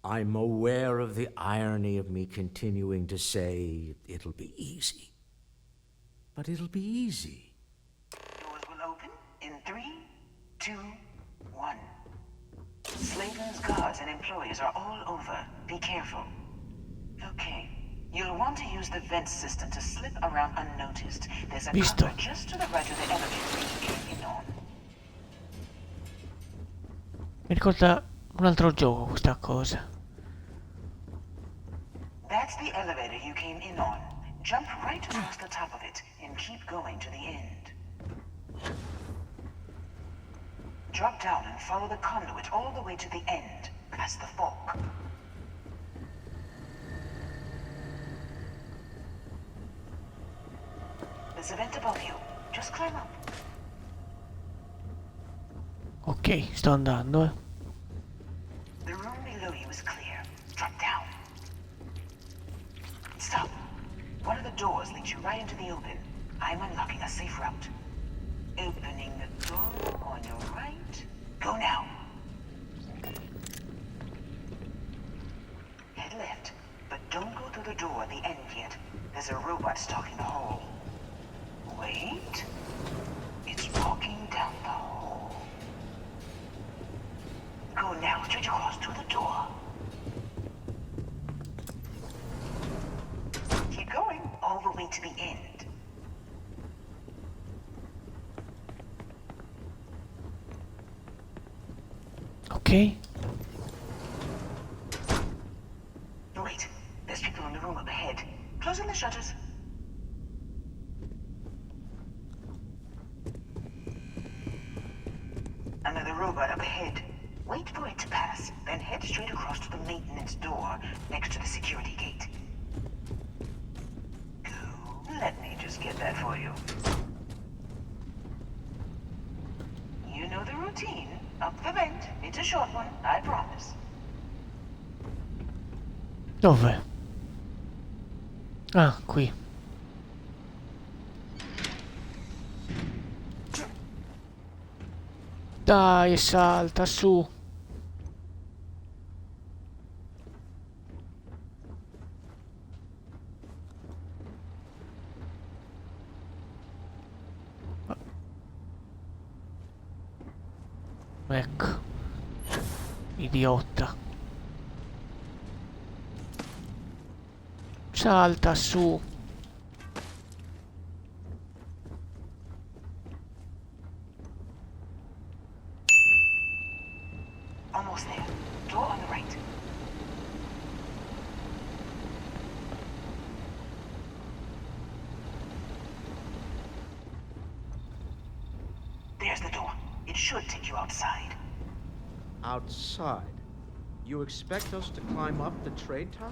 I'm aware of the irony of me continuing to say it'll be easy. But it'll be easy. Doors will open in 3, 2, 1. Slayton's guards and employees are all over. Be careful. Okay. You'll want to use the vent system to slip around unnoticed. There's a cover just to the right of the elevator you came in on. Mi ricorda un altro gioco questa cosa. That's the elevator you came in on. Jump right across the top of it and keep going to the end. Drop down and follow the conduit all the way to the end, past the fork. There's a vent above you. Just climb up. Ok, sto andando, The room below you is clear. Drop down. Stop. One of the doors leads you right into the open. I'm unlocking a safe route. Opening the door on your right. Go now. Head left, but don't go through the door at the end yet. There's a robot stalking the hall. Wait. It's walking down the hall. Go now, straight across to the door. Keep going, all the way to the end. Ok. Wait, there's people in the room up ahead. Closing the shutters. Another robot up ahead. Wait for it to pass, then head straight across to the maintenance door next to the security gate. Go. Let me just get that for you. You know the routine. Up the vent. It's a short one, I promise. Dove? Ah, qui. Dai, salta su. Ecco. Idiota. Salta su. Almost there. Door on the right. There's the door. It should take you outside. Outside? You expect us to climb up the trade tower?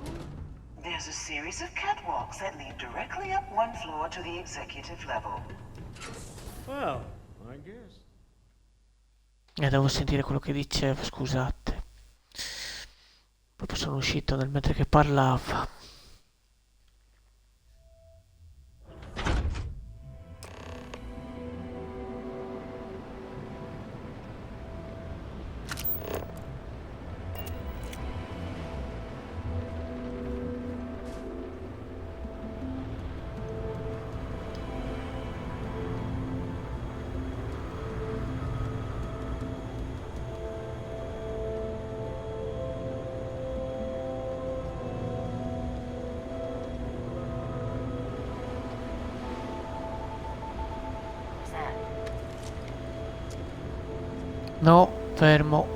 There's a series of catwalks that lead directly up one floor to the executive level. Well, I guess. Devo sentire quello che diceva, scusate. Proprio sono uscito nel mentre che parlava. No, fermo.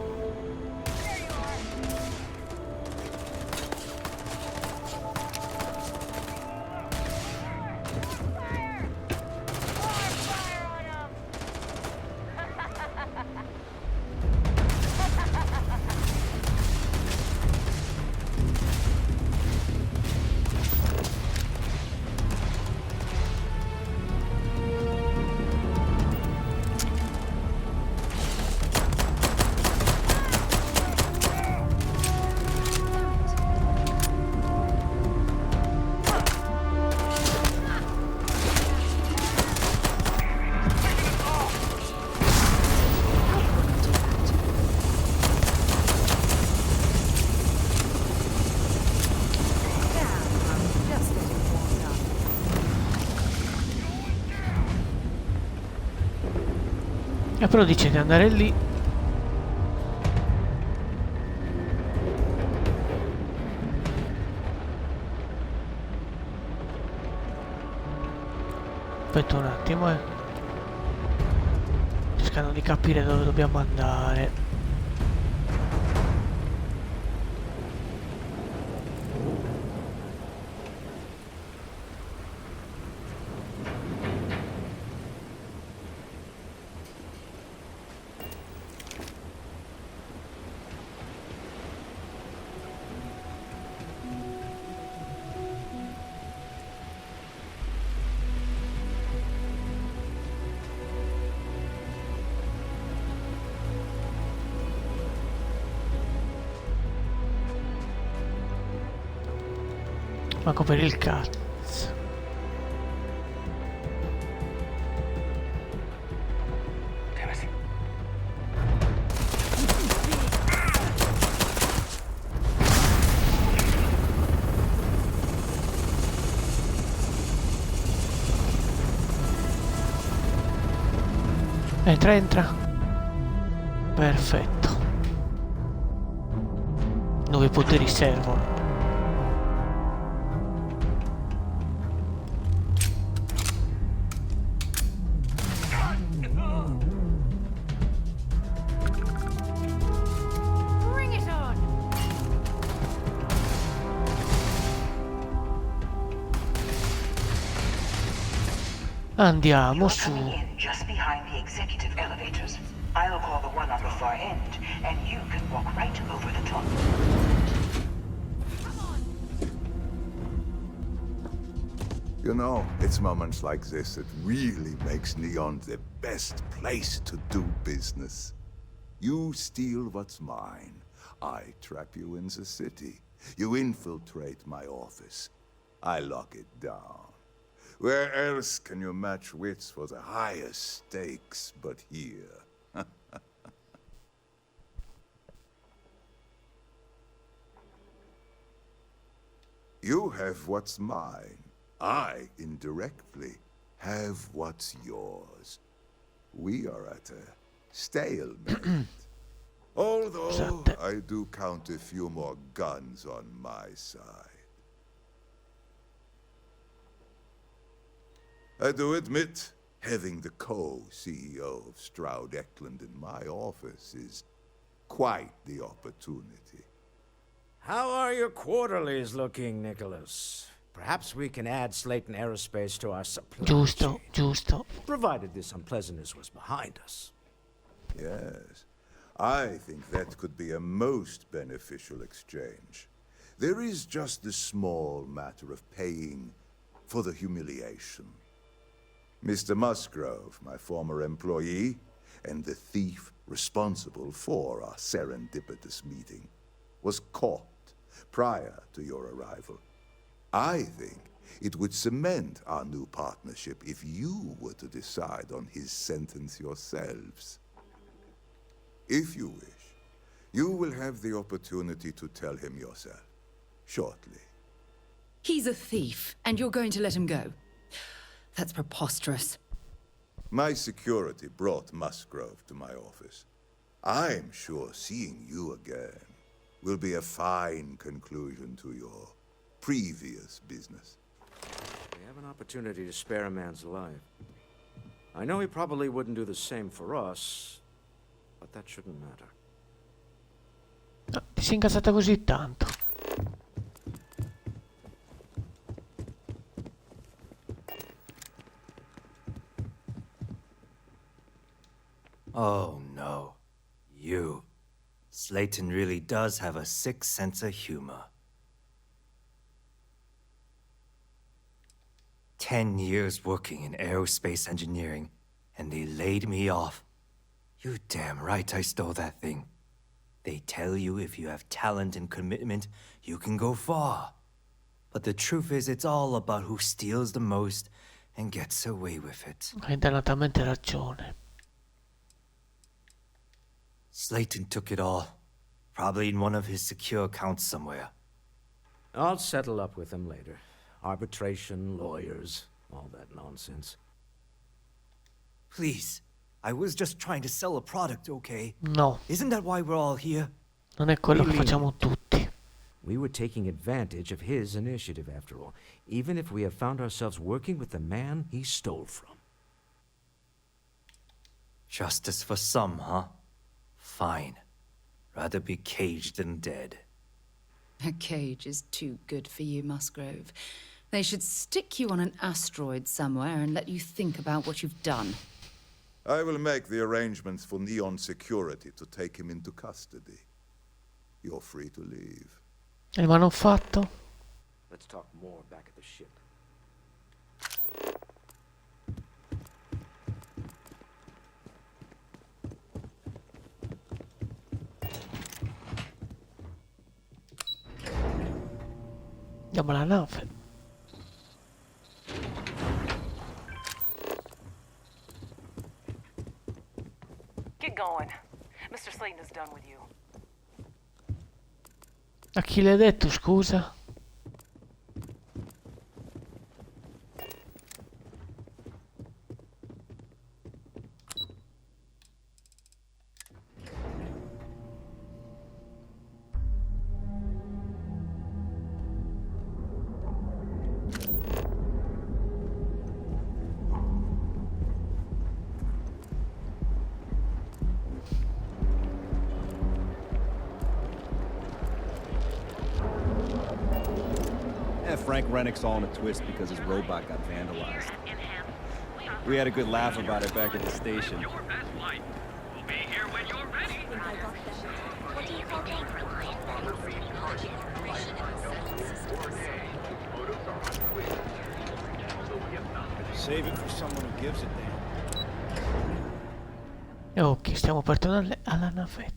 E però dice di andare lì. Aspetta un attimo, cercando di capire dove dobbiamo andare. Manco per il cazzo. Entra, entra. Perfetto. Nuovi poteri servono. Andiamo su. Just behind the executive elevators. I'll call the one on the far end, and you can walk right over the top. You know, it's moments like this that really makes Neon the best place to do business. You steal what's mine. I trap you in the city. You infiltrate my office. I lock it down. Where else can you match wits for the highest stakes but here? You have what's mine. I, indirectly, have what's yours. We are at a stalemate. Although I do count a few more guns on my side. I do admit, having the co-CEO of Stroud Eklund in my office is quite the opportunity. How are your quarterlies looking, Nicholas? Perhaps we can add Slayton Aerospace to our supply Giusto, chain, giusto. provided this unpleasantness was behind us. Yes, I think that could be a most beneficial exchange. There is just the small matter of paying for the humiliation. Mr. Musgrove, my former employee, and the thief responsible for our serendipitous meeting, was caught prior to your arrival. I think it would cement our new partnership if you were to decide on his sentence yourselves. If you wish, you will have the opportunity to tell him yourself, shortly. He's a thief, and you're going to let him go. That's preposterous. My security brought Musgrove to my office. I'm sure seeing you again will be a fine conclusion to your previous business. We have an opportunity to spare a man's life. I know he probably wouldn't do the same for us, but that shouldn't matter. No, ti sei incazzata così tanto. Oh no. You. Slayton really does have a sick sense of humor. 10 years working in aerospace engineering, and they laid me off. You damn right I stole that thing. They tell you if you have talent and commitment, you can go far. But the truth is, it's all about who steals the most and gets away with it. Hai dannatamente ragione. Slayton took it all. Probably in one of his secure accounts somewhere. I'll settle up with him later. Arbitration, lawyers, all that nonsense. Please. I was just trying to sell a product, okay? No. Isn't that why we're all here? Non è quello che facciamo tutti. We were taking advantage of his initiative, after all, even if we have found ourselves working with the man he stole from. Justice for some, huh? Fine. Rather be caged than dead. A cage is too good for you, Musgrove. They should stick you on an asteroid somewhere and let you think about what you've done. I will make the arrangements for Neon Security to take him into custody. You're free to leave. E ma non fatto? Let's talk more back at the ship. Andiamo alla nave. Get going. Mr. Slayton is done with you. A chi l'hai detto, scusa? Frank Rennick's all in a twist because his robot got vandalized. We had a good laugh about it back at the station. Save it for someone who gives a damn. Ok, stiamo per tornare alla navetta.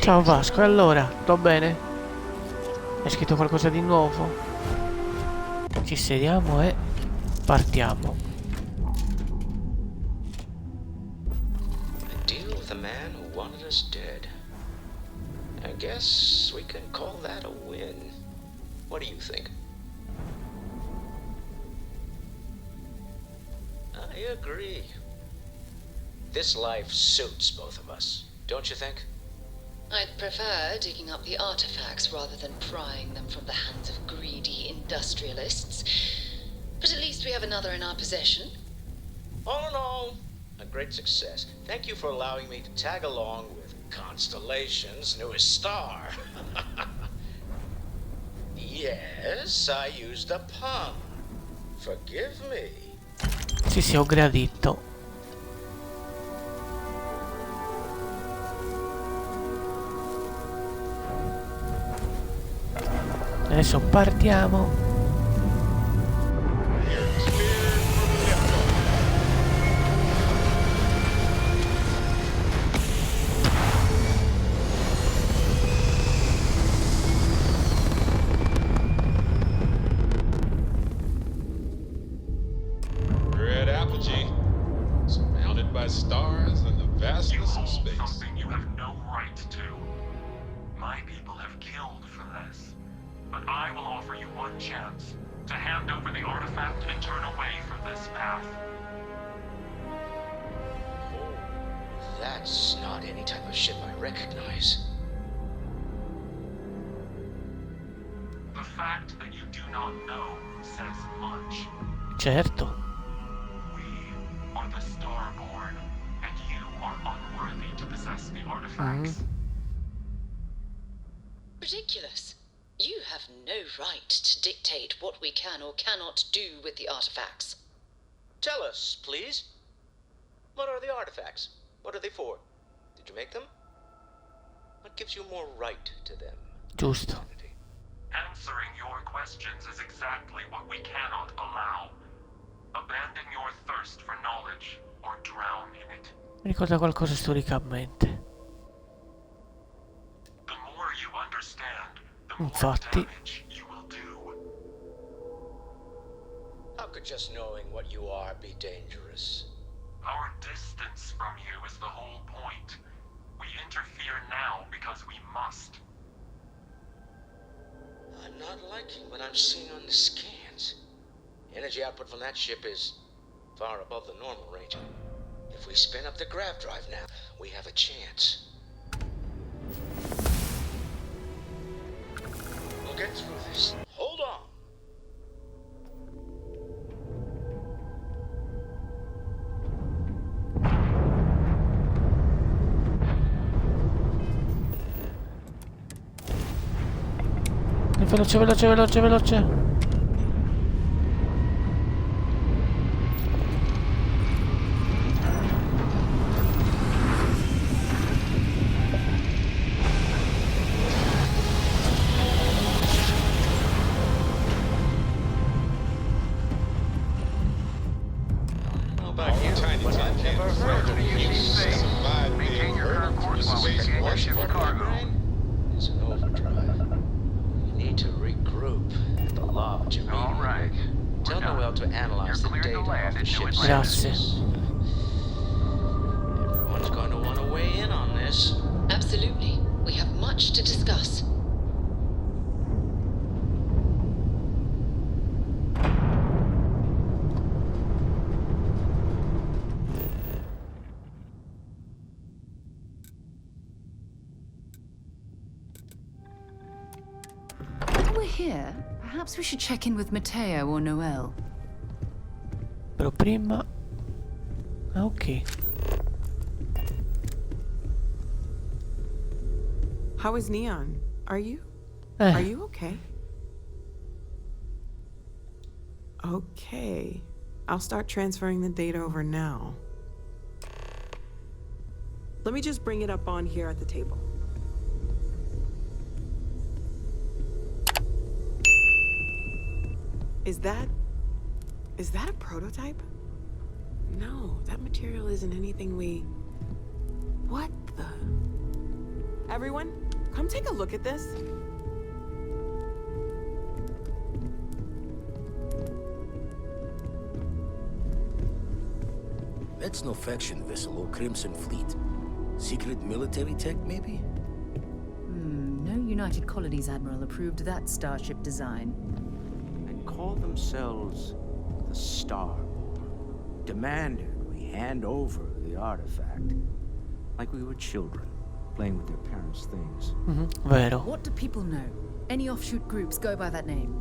Ciao Vasco, allora, tutto bene? Hai scritto qualcosa di nuovo? Ci sediamo e partiamo. A deal with a man who wanted us dead. I guess we can call that a win. What do you think? I agree. This life suits both of us, don't you think? I'd prefer digging up the artifacts rather than prying them from the hands of greedy industrialists. But at least we have another in our possession. All in all, a great success. Thank you for allowing me to tag along with Constellation's newest star. Yes, I used a pun. Forgive me. Sì, ho gradito. Adesso partiamo. technology, surrounded by stars and the vastness of space. Something you have no right to. My people have killed for this. But I will offer you one chance to hand over the artifact and turn away from this path. That's not any type of ship I recognize. The fact that you do not know says much. Certo. We are the Starborn, and you are unworthy to possess the artifacts. Ridiculous. You have no right to dictate what we can or cannot do with the artifacts. Tell us, please. What are the artifacts? What are they for? Did you make them? What gives you more right to them? Giusto. Answering your questions is exactly what we cannot allow. Abandon your thirst for knowledge or drown in it. Mi ricorda qualcosa storicamente. The more you understand, the more Infatti. damage you will do. How could just knowing what you are be dangerous? Our distance from you is the whole point. We interfere now because we must. I'm not liking what I'm seeing on the scans. Energy output from that ship is far above the normal range. If we spin up the grav drive now, we have a chance. We'll get through this. Hold on. Veloce, veloce, veloce, veloce. It's an overdrive. You need to regroup at the lodge immediately. All right. Tell Noel to analyze the data of the ship's Grazie. Everyone's going to want to weigh in on this. Absolutely. We have much to discuss. While we're here, perhaps we should check in with Matteo or Noel. Però prima... Ah, ok. How is Neon? Are you okay? Okay. I'll start transferring the data over now. Let me just bring it up on here at the table. Is that a prototype? No, that material isn't anything we... What the... Everyone, come take a look at this. That's no faction vessel or Crimson Fleet. Secret military tech, maybe? No United Colonies Admiral approved that starship design. And call themselves the Starborn. Demanded we hand over the artifact like we were children, playing with their parents' things. Vero. What do people know? Any offshoot groups go by that name?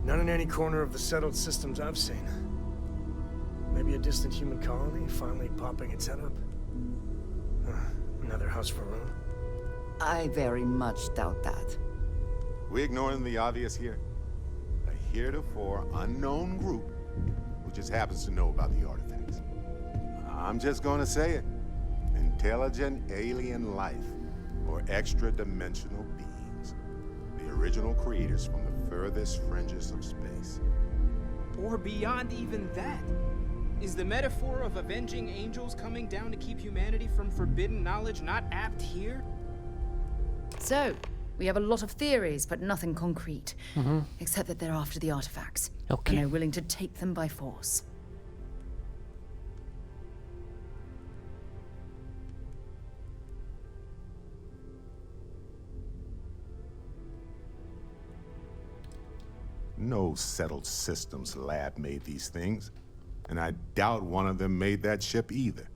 Not in any corner of the settled systems I've seen. Maybe a distant human colony finally popping its head up. Another house for loan. I very much doubt that. We ignoring the obvious here? A heretofore unknown group who just happens to know about the artifacts. I'm just gonna say it. Intelligent alien life, or extra-dimensional beings. The original creators from the furthest fringes of space. Or beyond even that. Is the metaphor of avenging angels coming down to keep humanity from forbidden knowledge not apt here? So, we have a lot of theories, but nothing concrete. Except that they're after the artifacts. Okay. And they're willing to take them by force. No settled systems lab made these things, and I doubt one of them made that ship either.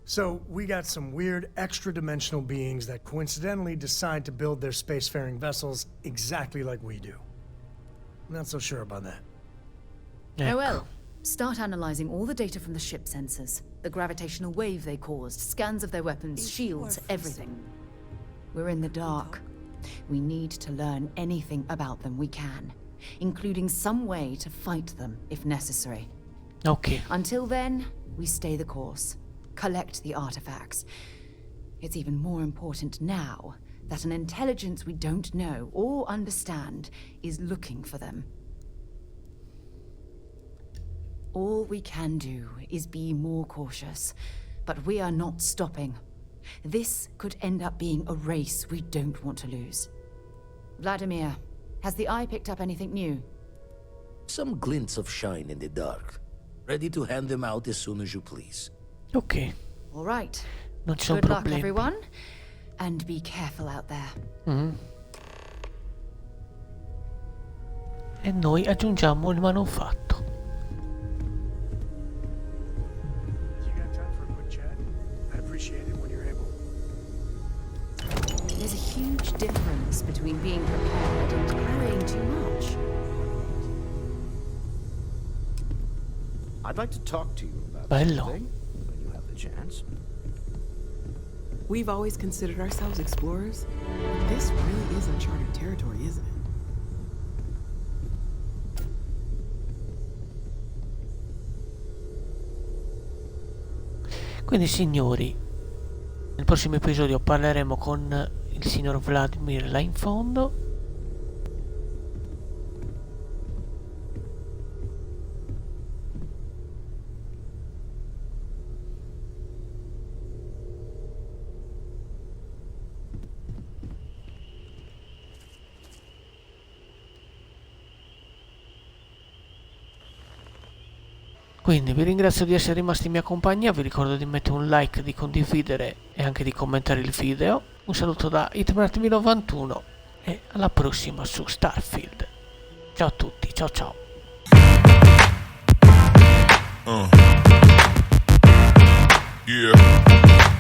So, we got some weird extra-dimensional beings that coincidentally decide to build their spacefaring vessels exactly like we do. Not so sure about that. Oh well. Start analyzing all the data from the ship sensors, the gravitational wave they caused, scans of their weapons, shields, everything. We're in the dark. We need to learn anything about them we can, including some way to fight them if necessary. Okay. Until then, we stay the course, collect the artifacts. It's even more important now that an intelligence we don't know or understand is looking for them. All we can do is be more cautious, but we are not stopping. This could end up being a race we don't want to lose. Vladimir, has the Eye picked up anything new? Some glints of shine in the dark. Ready to hand them out as soon as you please. Ok. All right. Non ci sono Good luck, problemi. everyone, and be careful out there. E noi aggiungiamo il manufatto. There's a huge difference between being prepared and carrying too much. I'd like to talk to you about Bello. something when you have the chance. We've always considered ourselves explorers, but this really is uncharted territory, isn't it? Quindi signori, nel prossimo episodio parleremo con il signor Vladimir là in fondo. Quindi vi ringrazio di essere rimasti in mia compagnia, vi ricordo di mettere un like, di condividere e anche di commentare il video. Un saluto da Hitman91 e alla prossima su Starfield. Ciao a tutti, ciao ciao. Yeah.